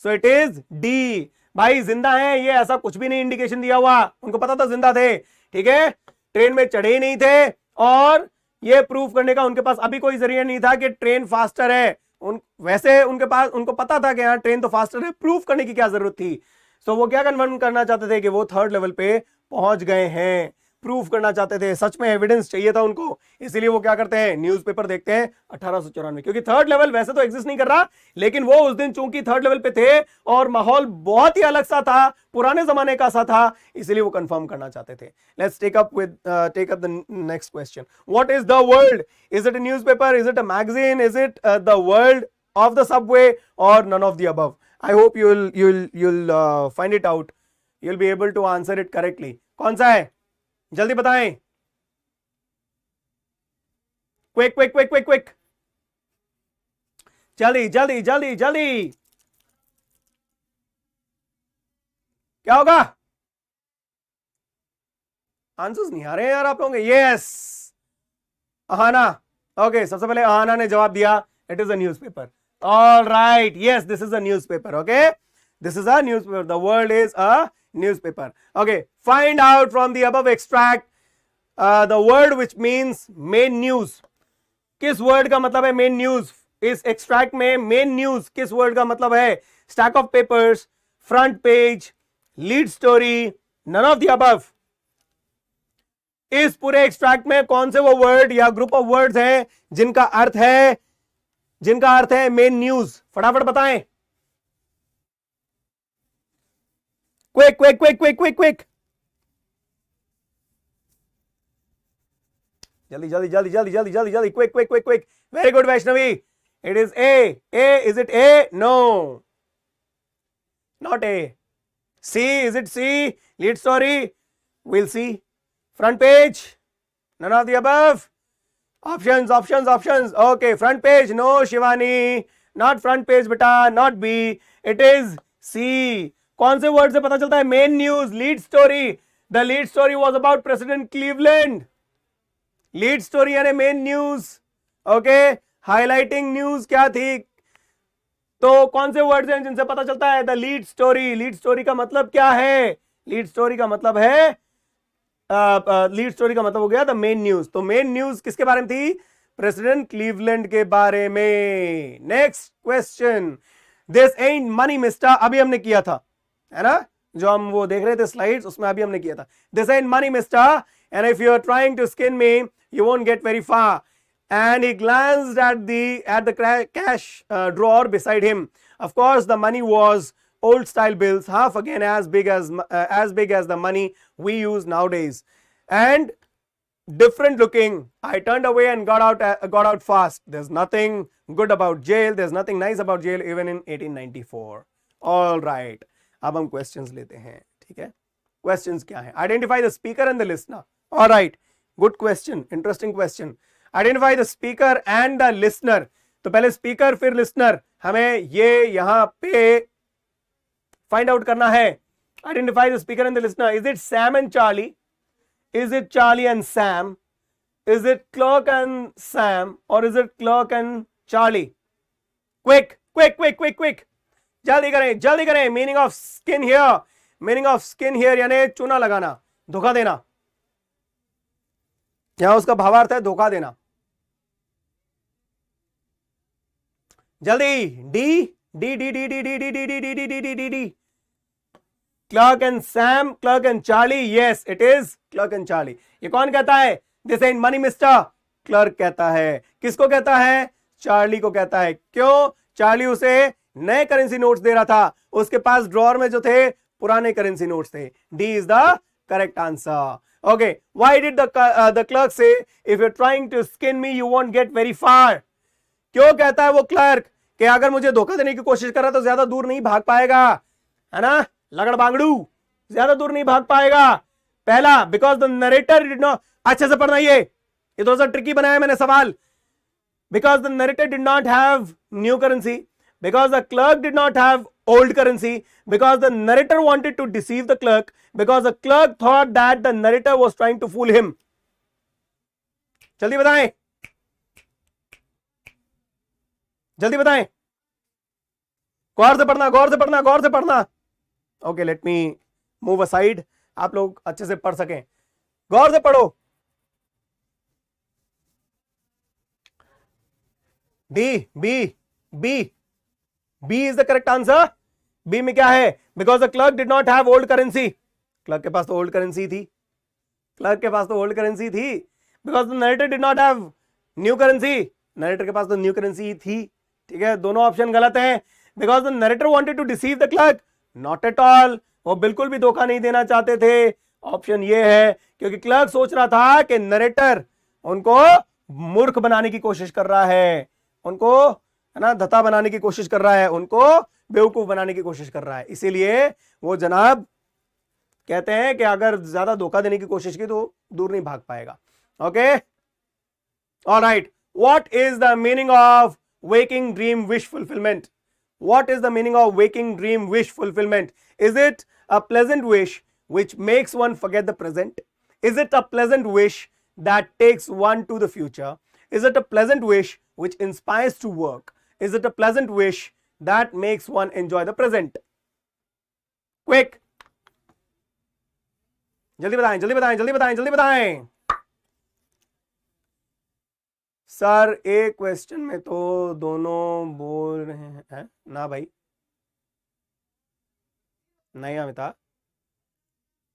So it is D. भाई जिंदा है, ये ऐसा कुछ भी नहीं इंडिकेशन दिया हुआ, उनको पता था जिंदा थे. ठीक है, ट्रेन में चढ़े ही नहीं थे, और ये प्रूव करने का उनके पास अभी कोई जरिया नहीं था कि ट्रेन फास्टर है. वैसे उनको पता था कि हाँ ट्रेन तो फास्टर है, प्रूव करने की क्या जरूरत थी? सो वो क्या कंफर्म करना चाहते थे? कि वो थर्ड लेवल पे पहुंच गए हैं, प्रूफ करना चाहते थे. सच में एविडेंस चाहिए था उनको, इसीलिए वो क्या करते हैं? न्यूज़पेपर देखते हैं 1894. क्योंकि थर्ड लेवल वैसे तो एग्जिस्ट नहीं कर रहा, लेकिन वो उस दिन चूंकि थर्ड लेवल पे थे और माहौल बहुत ही अलग सा था, पुराने जमाने का सा था, इसलिए वो कंफर्म करना चाहते थे. Let's take up the next question. What is the world? Is it a newspaper? Is it a magazine? Is it the world of the subway, or none of the above? I hope you'll find it out. You'll be able to answer it correctly. कौन सा है? जल्दी बताएं. quick. जल्दी. क्या होगा? आंसर्स नहीं आ रहे हैं यार आप लोगों के. यस, अहाना. ओके, सबसे पहले अहाना ने जवाब दिया, it is a newspaper. All right, yes, this is a newspaper. Okay, this is a newspaper. The world is a newspaper. Okay, find out from the above extract the word which means main news. किस वर्ड का मतलब है मेन न्यूज? इस एक्सट्रैक्ट में मेन न्यूज किस वर्ड का मतलब है? Stack of papers, front page, lead story, none of the above. इस पूरे एक्सट्रैक्ट में कौन से वो वर्ड या ग्रुप ऑफ वर्ड्स हैं जिनका अर्थ है मेन न्यूज? फटाफट बताएं. Quick, quick, quick, quick, quick, quick. Jaldi, jaldi, jaldi, jaldi, jaldi, jaldi, jaldi. Quick, quick, quick, quick. Very good, Vaishnavi. It is A. A, is it A? No. Not A. C, is it C? Lead story? We'll see. Front page? None of the above. Options, options, options. Okay, front page. No, Shivani. Not front page, beta. Not B. It is C. कौन से वर्ड से पता चलता है? Main news, lead story. The lead story was about president Cleveland. Lead story यानी main news. Okay, highlighting news क्या थी? तो कौन से वर्ड्स हैं जिनसे पता चलता है? The lead story. Lead story का मतलब क्या है? लीड स्टोरी का मतलब है लीड स्टोरी का मतलब हो गया द मेन न्यूज. तो मेन न्यूज किसके बारे में थी? प्रेसिडेंट क्लीवलैंड के बारे में. Next question. This ain't money mister, अभी हमने किया था, है ना, जो हम वो देख रहे थे स्लाइड्स, उसमें अभी हमने किया था. This ain't money mister, and if you are trying to skin me you won't get very far. And he glanced at the cash drawer beside him. Of course, the money was old style bills, half again as big as the money we use nowadays, and different looking. I turned away and got out fast. There's nothing good about jail. There's nothing nice about jail even in 1894. All right. अब हम questions लेते हैं. ठीक है. Questions क्या है? Identify the speaker and the listener. All right. Good question, interesting question. Identify the speaker and the listener. तो पहले स्पीकर फिर लिसनर, हमें ये यहां पे फाइंड आउट करना है. Identify the speaker and the listener. Is it Sam and Charlie? Is it Charlie and Sam? Is it clerk and Sam? और is it clerk and Charlie? Quick quick quick quick quick, जल्दी करें, जल्दी करें. Meaning of skin here. Meaning of skin here यानी चूना लगाना, धोखा देना. यहां उसका भावार्थ है धोखा देना. जल्दी. D D D D D D D D D D D D D D. Clerk and Sam, clerk and Charlie. Yes, it is clerk and Charlie. ये कौन कहता है? This ain't money mister. Clerk कहता है. किसको कहता है? चार्ली को कहता है. क्यों? चार्ली उसे नए करेंसी नोट्स दे रहा था, उसके पास ड्रॉअर में जो थे पुराने करेंसी नोट्स थे. D is the correct answer. Okay, why did the clerk say, if you're trying to skin me, you won't get very far? क्यों कहता है वो क्लर्क कि अगर मुझे धोखा देने की कोशिश कर रहा तो ज्यादा दूर नहीं भाग पाएगा, है ना, लगड़ बांगड़ू, ज्यादा दूर नहीं भाग पाएगा. पहला, because the narrator did not. अच्छे से पढ़ना, ये थोड़ा सा ट्रिकी बनाया मैंने सवाल. Because the narrator did not have new currency, because the clerk did not have old currency, because the narrator wanted to deceive the clerk, because the clerk thought that the narrator was trying to fool him. जल्दी बताएं, जल्दी बताएं. गौर से पढ़ना, गौर से पढ़ना, गौर से पढ़ना. Okay, let me move aside, आप लोग अच्छे से पढ़ सकें. गौर से पढ़ो. D B B B is the correct answer. B में क्या है? Because the clerk did not have old currency. Clerk के पास तो old currency थी. Clerk के पास तो old currency थी. Because the narrator did not have new currency. Narrator के पास तो new currency थी. ठीक है, दोनों ऑप्शन गलत हैं. Because the narrator wanted to deceive the clerk. Not at all. वो बिल्कुल भी धोखा नहीं देना चाहते थे. ऑप्शन ये है क्योंकि क्लर्क सोच रहा था कि नरेटर उनको मूर्ख बनाने की कोशिश कर रहा है, उनको, है ना, धता बनाने की कोशिश कर रहा है, उनको बेवकूफ बनाने की कोशिश कर रहा है. इसीलिए वो जनाब कहते हैं कि अगर ज्यादा धोखा देने की कोशिश की तो दूर नहीं भाग पाएगा. Okay, alright. What is the meaning of waking dream wish fulfillment? What is the meaning of waking dream wish fulfillment? Is it a pleasant wish which makes one forget the present? Is it a pleasant wish that takes one to the future? Is it a pleasant wish which inspires to work? Is it a pleasant wish that makes one enjoy the present? Quick. जल्दी बताएं, जल्दी बताएं, जल्दी बताएं, जल्दी बताएं. सर एक क्वेश्चन में तो दोनों बोल रहे हैं ना भाई. नहीं अमिता,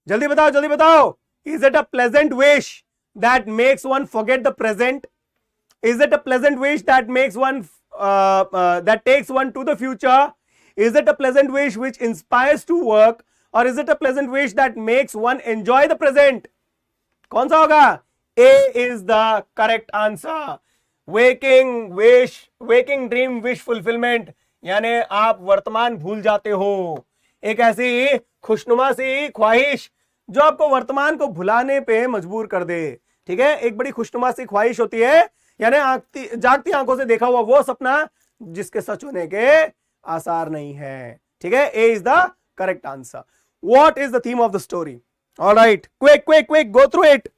जल्दी बताओ, जल्दी बताओ. Is it a pleasant wish that makes one forget the present? Is it a pleasant wish that makes one that takes one to the future? Is it a pleasant wish which inspires to work? और is it a pleasant wish that makes one enjoy the present? कौन सा होगा? A is the correct answer. Waking wish, waking dream wish fulfilment, यानी आप वर्तमान भूल जाते हो। एक ऐसी खुशनुमा सी ख्वाहिश जो आपको वर्तमान को भुलाने पे मजबूर कर दे। ठीक है, एक बड़ी खुशनुमा सी ख्वाहिश होती है, यानी जागती आंखों से देखा हुआ वो सपना जिसके सच होने के आसार नहीं है। ठीक है, A is the correct answer. What is the theme of the story? Alright, quick quick quick, go through it.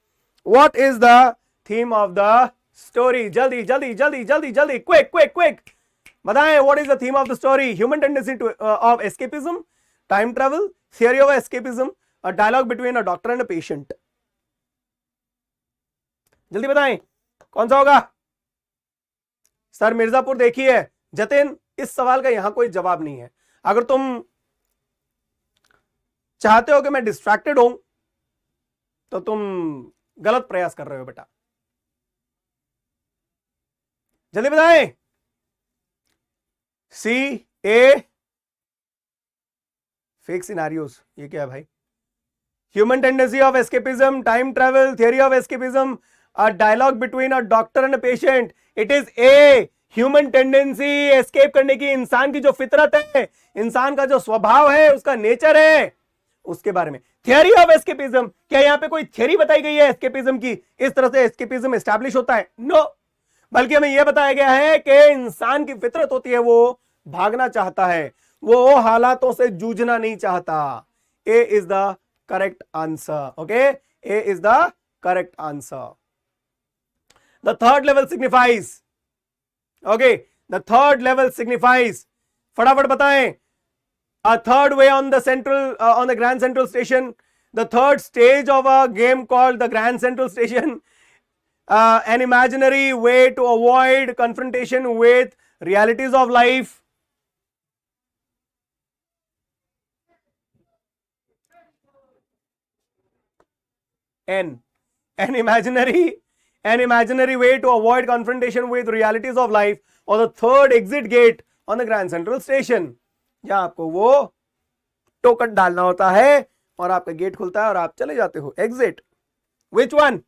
What is the theme of the story? जल्दी जल्दी जल्दी जल्दी जल्दी, क्विक क्विक क्विक बताएं। What is the theme of the story? Human tendency to of escapism, time travel, theory of escapism, a dialogue between a doctor and a patient. जल्दी बताएं कौन सा होगा? सर मिर्जापुर देखिए। जतिन, इस सवाल का यहां कोई जवाब नहीं है। अगर तुम चाहते हो कि मैं डिस्ट्रैक्टेड हूं तो तुम गलत प्रयास कर रहे हो बेटा। जल्दी बताएं। सी, ए, फेक सिनारियोस, ये क्या है भाई? Human tendency of escapism, time travel, theory of escapism, a dialogue between a doctor and a patient. It is a, human tendency, escape करने की इंसान की जो फितरत है, इंसान का जो स्वभाव है, उसका नेचर है, उसके बारे में। थियरी ऑफ एस्केपिज्म, क्या यहां पे कोई थियरी बताई गई है एस्केपिज्म की? इस तरह से एस्केपिज्म एस्टैब्लिश होता है? नो, बल्कि हमें यह बताया गया है कि इंसान की फितरत होती है, वो भागना चाहता है, वो हालातों से जूझना नहीं चाहता। A is the correct answer. Okay, A is the correct answer. The third level signifies, okay, the third level signifies, फटाफट बताएं। A third way on the central on the Grand Central Station, the third stage of a game called the Grand Central Station, an imaginary way to avoid confrontation with realities of life. An imaginary way to avoid confrontation with realities of life, or the third exit gate on the Grand Central Station. या आपको वो टोकन डालना होता है और आपका गेट खुलता है और आप चले जाते हो। Exit, which one?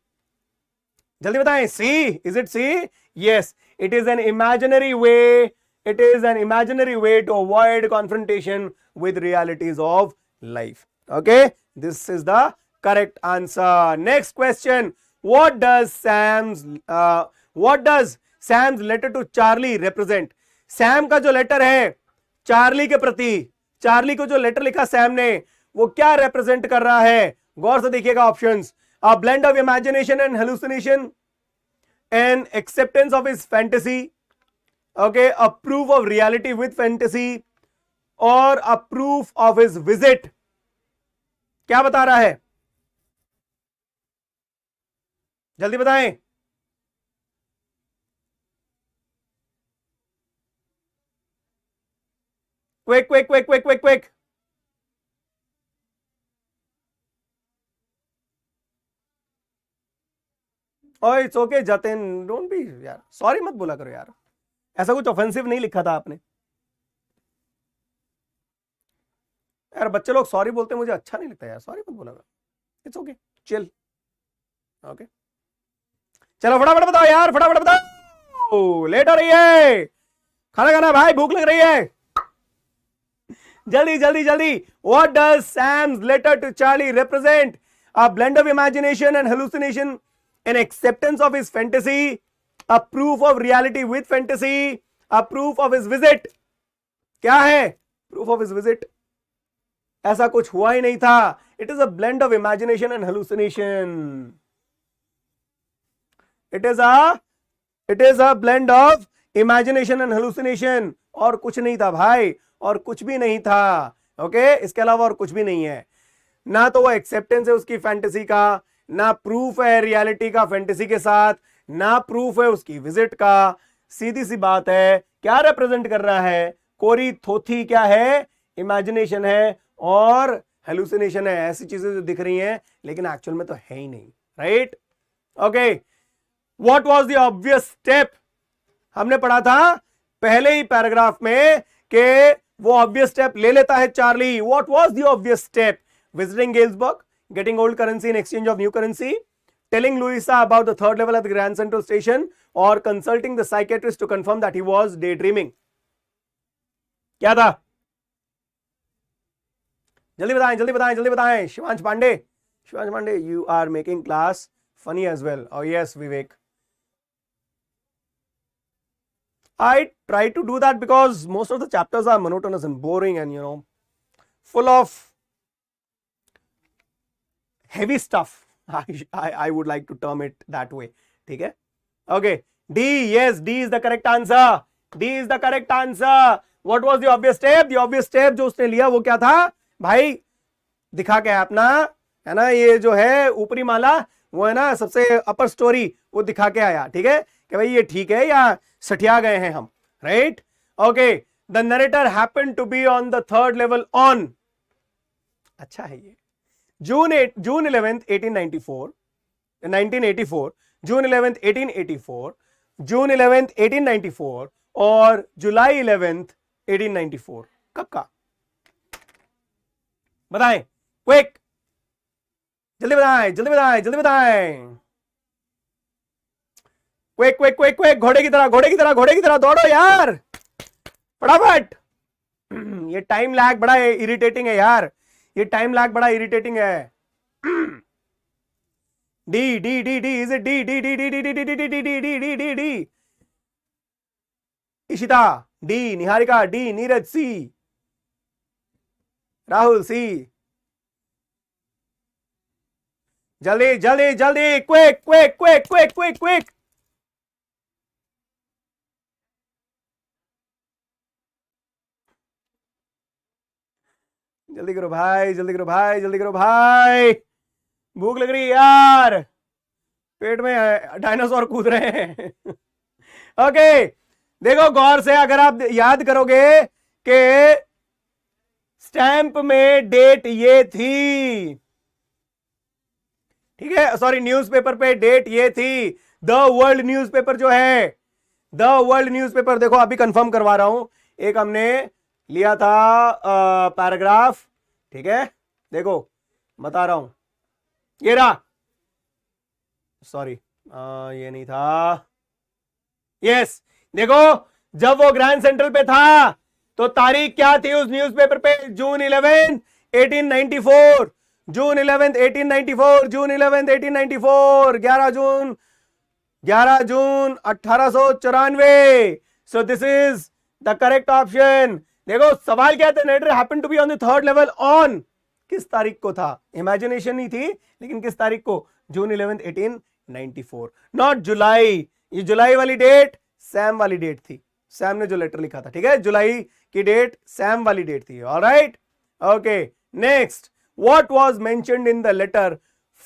जल्दी बताएं। C, is it C? Yes, it is an imaginary way, it is an imaginary way to avoid confrontation with realities of life. Okay, this is the correct answer. Next question, what does Sam's letter to Charlie represent? Sam का जो लेटर है चार्ली के प्रति, चार्ली को जो लेटर लिखा सैम ने, वो क्या रिप्रेजेंट कर रहा है? गौर से देखिएगा options. A blend of imagination and hallucination, an acceptance of his fantasy, okay, a proof of reality with fantasy, और a proof of his visit. क्या बता रहा है? जल्दी बताएं। Quick, quick, quick, quick, quick, quick. Oh, it's okay, Jatin. Don't be यार, सॉरी मत बोला करो यार, ऐसा कुछ ऑफेंसिव नहीं लिखा था आपने यार। बच्चे लोग सॉरी बोलते हैं, मुझे अच्छा नहीं लगता यार, सॉरी मत बोला करो। It's okay, chill. ओके, चलो फटाफट बताओ यार, फटाफट बताओ, लेट हो रही है, खाना खाना भाई, भूख लग रही है, जल्दी जल्दी जल्दी। What does Sam's letter to Charlie represent? A blend of imagination and hallucination, an acceptance of his fantasy, a proof of reality with fantasy, a proof of his visit. क्या है? Proof of his visit. ऐसा कुछ हुआ ही नहीं था। It is a blend of imagination and hallucination. It is a blend of imagination and hallucination. और कुछ नहीं था भाई, और कुछ भी नहीं था। ओके, इसके अलावा और कुछ भी नहीं है। ना तो वो एक्सेप्टेंस है उसकी फैंटेसी का, ना प्रूफ है रियलिटी का फैंटेसी के साथ, ना प्रूफ है उसकी विजिट का। सीधी सी बात है, क्या रिप्रेजेंट कर रहा है? कोरी थोथी क्या है? इमेजिनेशन है और हेलुसिनेशन है, ऐसी चीजें जो दिख रही हैं लेकिन एक्चुअल में तो है ही नहीं। Right, okay. What was the obvious step? हमने पढ़ा था पहले ही पैराग्राफ में कि वो ऑब्वियस स्टेप ले लेता है Charlie. What was the obvious step? Visiting Galesburg, getting old currency in exchange of new currency, telling Louisa about the third level at the Grand Central Station, or consulting the psychiatrist to confirm that he was daydreaming. क्या था? जल्दी बताएं, जल्दी बताएं, जल्दी बताएं. Shivansh Pandey, Shivansh Pandey, you are making class funny as well. Oh yes, Vivek. I try to do that because most of the chapters are monotonous and boring and, you know, full of heavy stuff. I would like to term it that way. ठीक है? Okay. D, yes, D is the correct answer. D is the correct answer. What was the obvious step? The obvious step जो उसने लिया वो क्या था? भाई दिखा क्या है अपना, है ना, ये जो है ऊपरी माला वो है ना सबसे अपर स्टोरी, वो दिखा के आया. ठीक है कि भाई ये ठीक है या सठिया गए हैं हम. Right. Okay. The narrator happened to be on the third level on. अच्छा है ये. June 11th 1894, 1984, June 11th 1884, June 11th 1894 और July 11th 1894. कब का? बताएं. क्विक, जल्दी बताएं, जल्दी बताएं, जल्दी बताएं. क्विक क्विक क्विक क्विक, घोड़े की तरह, घोड़े की तरह, घोड़े की तरह दौड़ो यार, फटाफट. ये टाइम लैग बड़ा इरिटेटिंग है यार, ये टाइम लैग बड़ा इरिटेटिंग है. D D D D, is it D D D D D D D D D D D D D D. Ishita D, Niharika D, Neeraj C, Rahul C. जल्दी जल्दी जल्दी, quick quick quick quick quick quick. जल्दी करो भाई, जल्दी करो भाई, जल्दी करो भाई, भूख लग रही है यार, पेट में डायनासोर कूद रहे हैं. ओके. देखो गौर से, अगर आप याद करोगे कि स्टैंप में डेट ये थी, ठीक है, सॉरी न्यूज़पेपर पे डेट ये थी. द वर्ल्ड न्यूज़पेपर जो है, द वर्ल्ड न्यूज़पेपर, देखो अभी कंफर्म करवा रहा हूं, एक हमने लिया था पैराग्राफ. ठीक है, देखो बता रहा हूं, ये रहा, सॉरी ये नहीं था. यस, देखो जब वो ग्रैंड सेंट्रल पे था तो तारीख क्या थी उस न्यूज़पेपर पे? June 11, 1894. June 11, 1894. June 11, 1894. 11 जून 1894. So this is the correct option. देखो सवाल क्या था? नेटर happen to be on the third level on. किस तारीख को था? इमेजिनेशन ही थी, लेकिन किस तारीख को? June 11, 1894. Not July. ये जुलाई वाली डेट सैम वाली डेट थी, सैम ने जो लेटर लिखा था. ठीक है, जुलाई की डेट सैम वाली डेट थी. Alright. Okay. Next, what was mentioned in the letter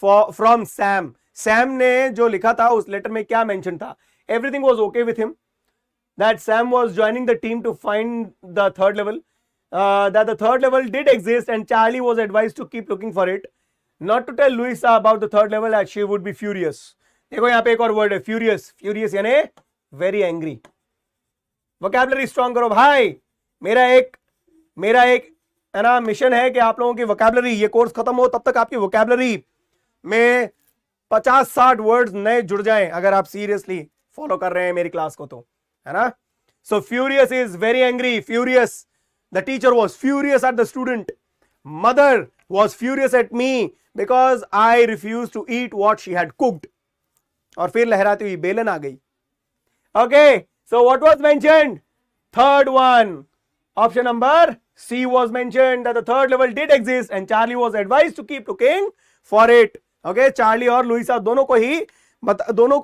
from Sam? Sam ने जो लिखा था उस लेटर में क्या मेंशन था? Everything was okay with him, that Sam was joining the team to find the third level, that the third level did exist and Charlie was advised to keep looking for it, not to tell Louisa about the third level as she would be furious. देखो यहाँ पे एक और वर्ड है, furious. furious यानी very angry. vocabulary strong करो भाई. मेरा एक है ना मिशन है कि आप लोगों की vocabulary, ये कोर्स खत्म हो तब तक आपकी vocabulary में 50-60 वर्ड्स नए जुड़ जाएं, अगर आप सीरियसली फॉलो कर रहे हैं मेरी क्लास को, तो है ना. So furious is very angry. Furious, the teacher was furious at the student. Mother was furious at me because I refuse to eat what she had cooked. और फिर लहराती हुई बेलन आ गई. Okay, so what was mentioned? Third one, option number C was mentioned, that the third level did exist and Charlie was advised to keep looking for it. Okay, Charlie और लुइसा दोनों को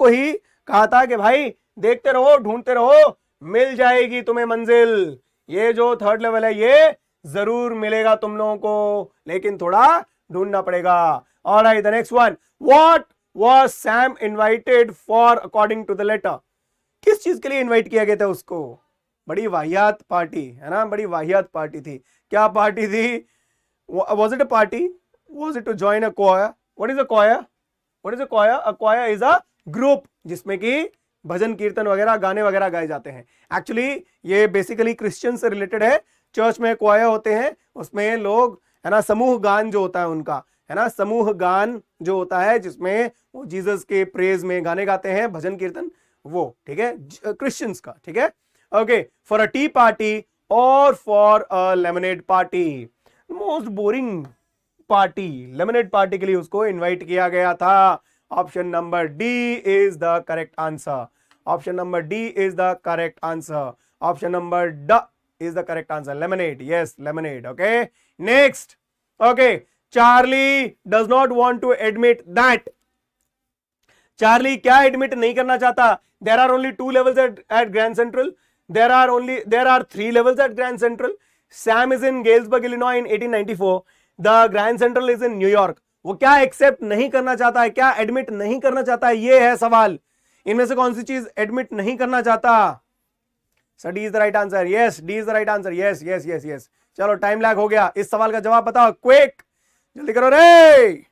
ही कहा था कि भाई देखते रहो, ढूंढते रहो, मिल जाएगी तुम्हें मंजिल. ये जो थर्ड लेवल है ये जरूर मिलेगा तुम लोगों को, लेकिन थोड़ा ढूंढना पड़ेगा. Alright, the next one, what was Sam invited for according to the letter? किस चीज के लिए इनवाइट किया गया था उसको? बड़ी वाहियात पार्टी, है ना, बड़ी वाहियात पार्टी थी. क्या पार्टी थी? Was it a party? Was it to join a choir? What is a choir? What is a choir? A choir is a group जिसमें कि भजन कीर्तन वगैरह, गाने वगैरह गाए जाते हैं. एक्चुअली ये बेसिकली क्रिश्चियन से रिलेटेड है. चर्च में क्वायर होते हैं, उसमें लोग है ना समूह गान जो होता है उनका, है ना समूह गान जो होता है जिसमें वो जीसस के प्रेज में गाने गाते हैं, भजन कीर्तन, वो ठीक है क्रिश्चियंस का, ठीक है। Okay, for a tea party और for a lemonade party, most boring party, lemonade party के लिए उसको इनवाइट किया गया था। Option number D is the correct answer, option number D is the correct answer, option number D is the correct answer. Lemonade, yes, lemonade. Okay, next. Okay, Charlie does not want to admit that. Charlie क्या admit नहीं करना चाहता? There are only 2 levels at Grand Central. There are 3 levels at Grand Central. Sam is in Galesburg, Illinois in 1894. The Grand Central is in New York. वो क्या एक्सेप्ट नहीं करना चाहता है, क्या एडमिट नहीं करना चाहता है, ये है सवाल। इनमें से कौन सी चीज एडमिट नहीं करना चाहता? So D is the right answer. Yes, D is the right answer. Yes, yes, yes, yes. चलो टाइम लैग हो गया, इस सवाल का जवाब बताओ, क्विक, जल्दी करो रे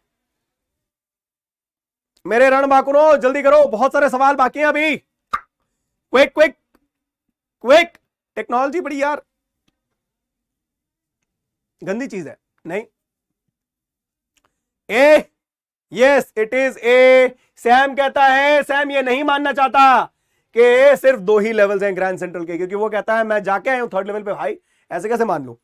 मेरे रणबांकुरों, जल्दी करो, बहुत सारे सवाल बाकी हैं अभी। क्विक क्विक क्विक, टेक्नोलॉजी बड़ी यार गंदी चीज है। नहीं, A, yes it is A. Sam कहता है, सैम ये नहीं मानना चाहता कि सिर्फ 2 ही लेवल्स हैं ग्रैंड सेंट्रल के, क्योंकि वो कहता है मैं जाके आया हूं 3rd लेवल पे। भाई ऐसे कैसे मान लूं,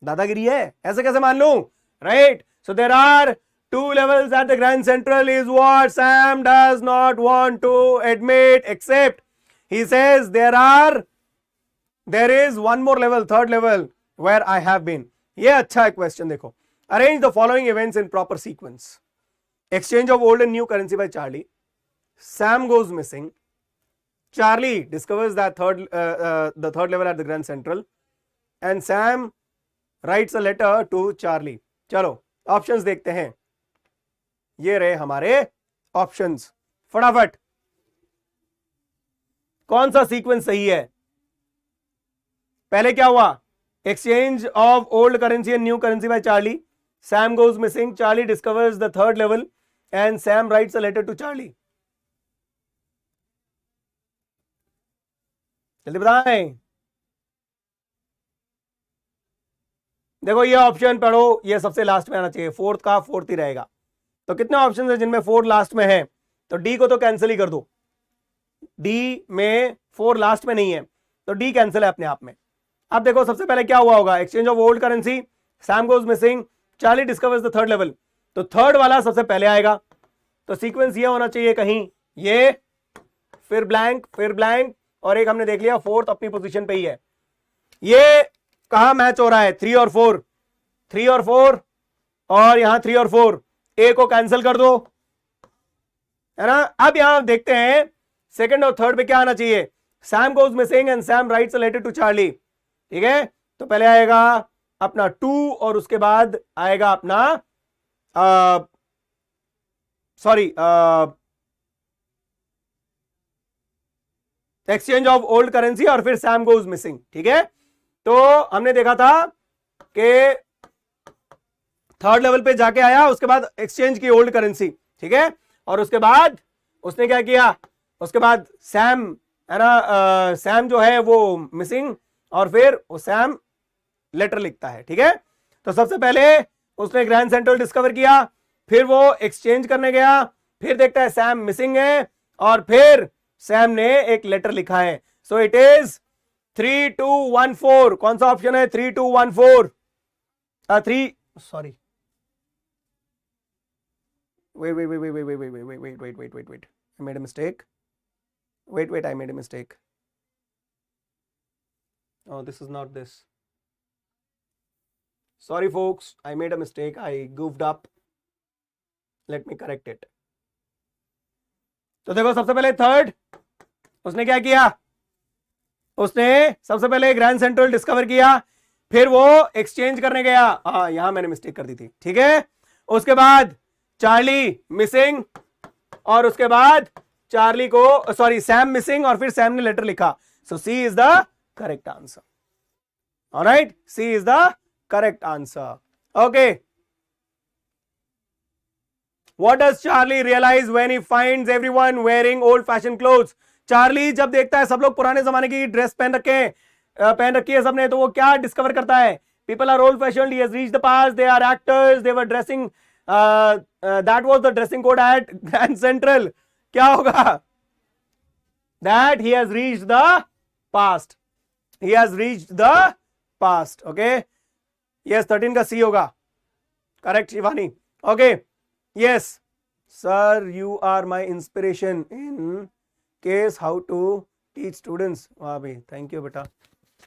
दादागिरी है, ऐसे कैसे मान लूं, right. So there are 2 levels at the Grand Central is what Sam does not want to admit, except he says there is one more level, 3rd level where I have been. ये अच्छा है क्वेश्चन, देखो। Arrange the following events in proper sequence. Exchange of old and new currency by Charlie. Sam goes missing. Charlie discovers that the 3rd level at the Grand Central, and Sam writes a letter to Charlie. चलो ऑप्शंस देखते हैं, ये रहे हमारे ऑप्शंस, फटाफट कौन सा सीक्वेंस सही है? पहले क्या हुआ? Exchange of old currency and new currency by Charlie, Sam goes missing, Charlie discovers the 3rd level and Sam writes a letter to Charlie. जल्दी बताएं, देखो ये ऑप्शन पढ़ो, ये सबसे लास्ट में आना चाहिए, 4th का 4th ही रहेगा। तो कितने ऑप्शन है जिनमें 4 लास्ट में है? तो डी को तो कैंसिल ही कर दो, डी में 4 लास्ट में नहीं है, तो डी कैंसिल है अपने आप में। अब देखो सबसे पहले क्या हुआ होगा? Exchange of old currency, Sam goes missing, Charlie discovers the 3rd level, तो 3rd वाला सबसे पहले आएगा। तो सीक्वेंस ये होना चाहिए कहीं ये, फिर ब्लैंक, और एक हमने देख लिया 4th अपनी पोजीशन पे ही है। ये कहां मैच हो रहा है? 3 और 4, 3 और 4, और यहां 3 और 4, ए को कैंसिल कर दो, है ना। अब यहां देखते हैं 2nd और 3rd पे क्या आना चाहिए? Sam goes missing and Sam writes a letter to Charlie, ठीक है। तो पहले आएगा अपना 2 और उसके बाद आएगा अपना एक्सचेंज ऑफ ओल्ड करेंसी और फिर सैम गोज मिसिंग, ठीक है। तो हमने देखा था कि 3rd लेवल पे जाके आया, उसके बाद एक्सचेंज की ओल्ड करेंसी, ठीक है, और उसके बाद उसने क्या किया? उसके बाद सैम, है ना, सैम जो है वो मिसिंग, और फिर वो सैम लेटर लिखता है, ठीक है। तो सबसे पहले उसने ग्रैंड सेंट्रल डिस्कवर किया, फिर वो एक्सचेंज करने गया, फिर देखता है सैम मिसिंग है, और फिर सैम ने एक लेटर लिखा है। So it is 3214। कौन सा ऑप्शन है? 3214, 3, sorry, wait, I made a mistake. Wait, I made a mistake. Oh, this is not this. Sorry folks, I made a mistake, I goofed up. Let me correct it. तो देखो सबसे पहले 3rd उसने क्या किया? उसने सबसे पहले ग्रैंड सेंट्रल डिस्कवर किया, फिर वो एक्सचेंज करने गया, हाँ यहां मैंने मिस्टेक कर दी थी, ठीक है। उसके बाद चार्ली मिसिंग, और उसके बाद चार्ली को सैम मिसिंग, और फिर सैम ने लेटर लिखा। So C is the correct answer, alright, C is the correct answer. Okay, What does Charlie realize when he finds everyone wearing old fashioned clothes? Charlie जब देखता है सब लोग पुराने जमाने की ड्रेस पहन रखे हैं, पहन रखी है सबने, तो वो क्या डिस्कवर करता है? People are old fashioned, he has reached the past, they are actors, they were dressing, that was the dressing code at Grand Central. क्या होगा? That he has reached the past, he has reached the past. Okay, yes, 13 का C होगा. Correct Shivani. Okay, yes sir, you are my inspiration in case how to teach students. वाह भाई, thank you बेटा,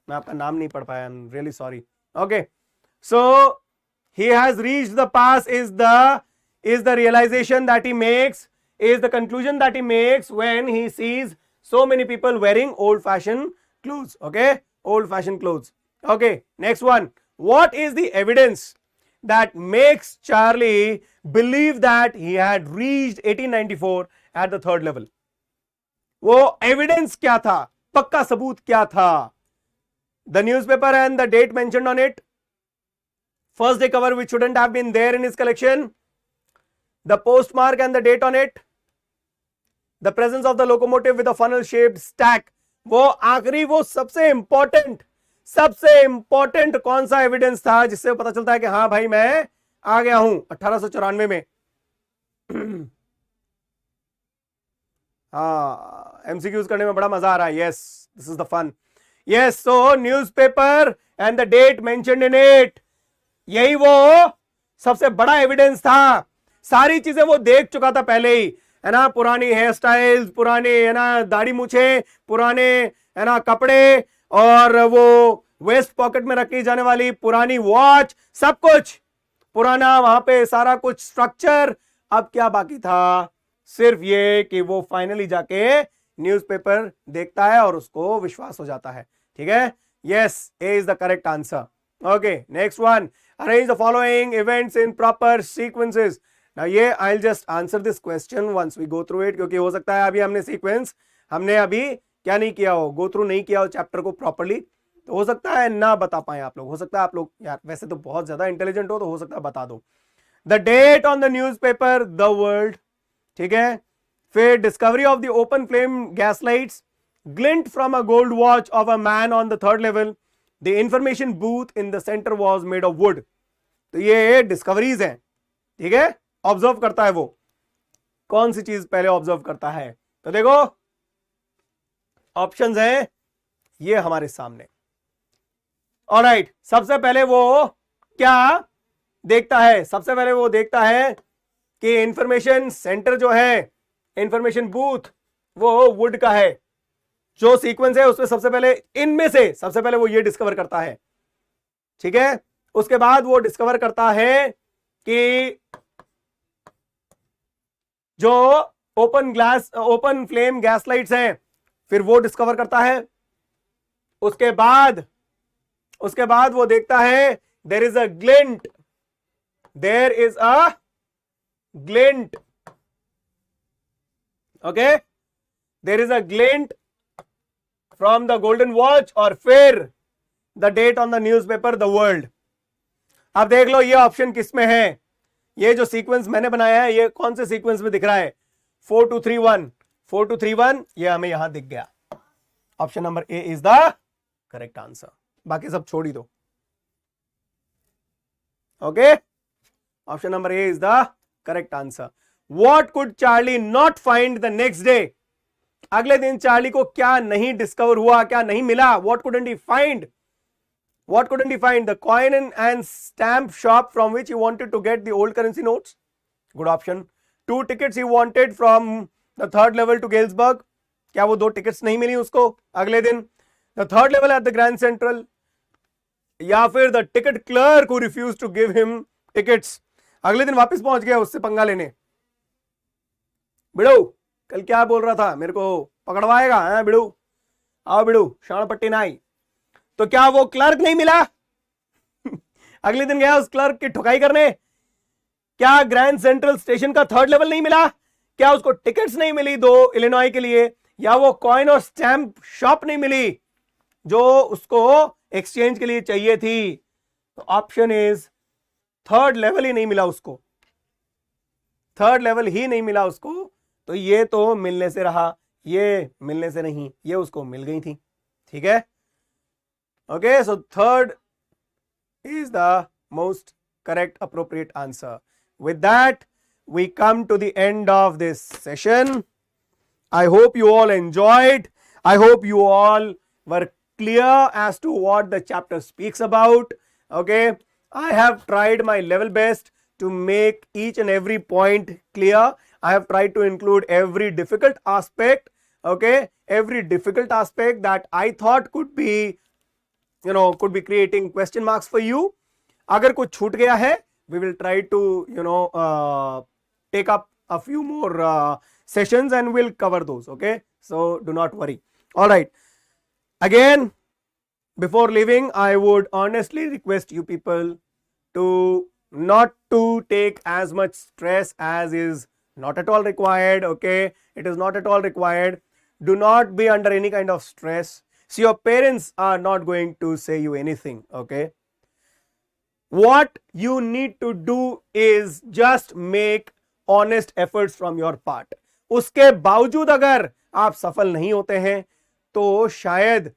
मैं आपका नाम नहीं पढ़ पाया, I'm really sorry. Okay, so he has reached the past is the realization that he makes, is the conclusion that he makes when he sees so many people wearing old fashioned clothes. Okay, old fashioned clothes. Okay, next one. What is the evidence that makes Charlie believe that he had reached 1894 at the third level? वो evidence क्या था? पक्का सबूत क्या था? The newspaper and the date mentioned on it, first day cover which shouldn't have been there in his collection, the postmark and the date on it, the presence of the locomotive with a funnel shaped stack. वो आखिरी, वो सबसे इंपॉर्टेंट कौन सा एविडेंस था जिससे पता चलता है कि हाँ भाई मैं आ गया हूं 1894 में? हाँ, एमसीक्यूज करने में बड़ा मजा आ रहा है. Yes, this is the fun. Yes, so newspaper and the date mentioned in it, यही वो सबसे बड़ा एविडेंस था. सारी चीजें वो देख चुका था पहले ही, है ना, पुरानी हेयर स्टाइल्स, पुराने, है ना, दाढ़ी मूछे, पुराने, है ना, कपड़े, और वो वेस्ट पॉकेट में रखी जाने वाली पुरानी वॉच, सब कुछ पुराना, वहां पे सारा कुछ स्ट्रक्चर. अब क्या बाकी था? सिर्फ ये कि वो फाइनली जाके न्यूज़पेपर देखता है और उसको विश्वास हो जाता है. ठीक है, yes, A is the correct answer. Okay, next one. Arrange the following events in proper sequences. Now ये I'll just answer this question once we go through it, क्योंकि हो सकता है अभी हमने सीक्वेंस हमने अभी क्या नहीं किया हो, गो थ्रू नहीं किया हो चैप्टर को प्रॉपर्ली, तो हो सकता है ना बता पाए आप लोग. हो सकता है आप लोग यार वैसे तो बहुत ज्यादा इंटेलिजेंट हो, तो हो सकता है बता दो. The date on the newspaper the world. ठीक है, फिर discovery of the open flame gas lights, glint from a gold watch of a man on the third level, the information booth in the centre was made of wood. तो ये डिस्कवरीज हैं. ठीक है, ऑब्जर्व करता है वो, कौन सी चीज पहले ऑब्जर्व करता है? तो देखो ऑप्शंस हैं ये हमारे सामने. ऑलराइट, सबसे पहले वो क्या देखता है? सबसे पहले वो देखता है कि इंफॉर्मेशन सेंटर जो है, इंफॉर्मेशन बूथ, वो वुड का है. जो सीक्वेंस है उसमें सबसे पहले, इनमें से सबसे पहले वो ये डिस्कवर करता है. ठीक है, उसके बाद वो डिस्कवर करता है कि जो ओपन फ्लेम गैस लाइट्स हैं, फिर वो डिस्कवर करता है. उसके बाद वो देखता है there is a glint, okay, there is a glint from the golden watch, और फिर the date on the newspaper the world. अब देख लो ये ऑप्शन किस में है. ये जो सीक्वेंस मैंने बनाया है ये कौन से सीक्वेंस में दिख रहा है? 4231 ये हमें यहां दिख गया. Option number A is the correct answer. बाकी सब छोड़ ही दो. Okay, option number A is the correct answer. What could Charlie not find the next day. अगले दिन चार्ली को क्या नहीं डिस्कवर हुआ, क्या नहीं मिला? What couldn't he find? What couldn't he find? The coin and stamp shop from which he wanted to get the old currency notes. Good option. 2 tickets he wanted from the third level to Galesburg. क्या वो 2 tickets नहीं मिली उसको अगले दिन? The third level at the Grand Central. या फिर the ticket clerk who refused to give him tickets. अगले दिन वापस पहुंच गया उससे पंगा लेने. बिड़ू कल क्या बोल रहा था, मेरे को पकड़वाएगा? है बिड़ू, आओ बिड़ू, शाण पट्टी ना आई. तो क्या वो क्लर्क नहीं मिला? अगले दिन गया उस क्लर्क की ठुकाई करने. क्या ग्रैंड सेंट्रल स्टेशन का थर्ड लेवल नहीं मिला? क्या उसको टिकट्स नहीं मिली 2 इलिनॉय के लिए? या वो कॉइन और स्टैंप शॉप नहीं मिली जो उसको एक्सचेंज के लिए चाहिए थी? तो ऑप्शन इज थर्ड लेवल ही नहीं मिला उसको. थर्ड लेवल ही नहीं मिला उसको. तो ये तो मिलने से रहा, ये मिलने से नहीं, ये उसको मिल गई थी. ठीक है, Okay, so third is the most correct appropriate answer. With that, we come to the end of this session. I hope you all enjoyed. I hope you all were clear as to what the chapter speaks about. Okay, I have tried my level best to make each and every point clear. I have tried to include every difficult aspect. Okay, every difficult aspect that I thought could be, could be creating question marks for you. अगर कुछ छूट गया है, we will try to take up a few more sessions and we'll cover those. Okay, so do not worry. All right, again, before leaving, I would honestly request you people to not to take as much stress as is not at all required. Okay, it is not at all required. Do not be under any kind of stress. See, your parents are not going to say you anything. Okay, what you need to do is just make honest efforts from your part. उसके बावजूद अगर आप सफल नहीं होते हैं तो शायद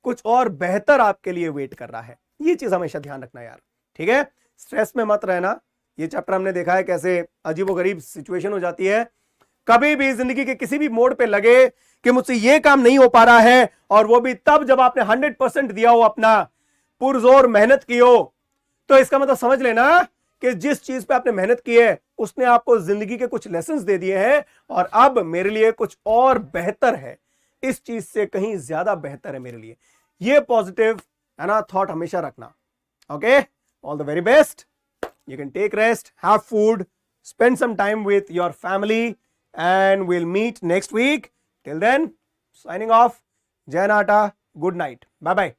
कुछ और बेहतर आपके लिए वेट कर रहा है. ये चीज हमेशा ध्यान रखना यार, ठीक है. स्ट्रेस में मत रहना. ये चैप्टर हमने देखा है कैसे अजीबोगरीब सिचुएशन हो जाती है. कभी भी जिंदगी के किसी भी मोड़ पे लगे कि मुझसे ये काम नहीं हो पा रहा है, और वो भी तब जब आपने 100% दिया हो, अपना पुरजोर मेहनत की हो, तो इसका मतलब समझ लेना कि जिस चीज पे आपने मेहनत की है उसने आपको जिंदगी के कुछ लेसन्स दे दिए हैं, और अब मेरे लिए कुछ और बेहतर है, इस चीज से कहीं ज्यादा बेहतर है मेरे लिए. ये पॉजिटिव है ना थॉट हमेशा रखना. Okay, all the very best. You can take rest, have food, spend some time with your family, and we'll meet next week. Till then, signing off. Jai Nata. Good night. Bye bye.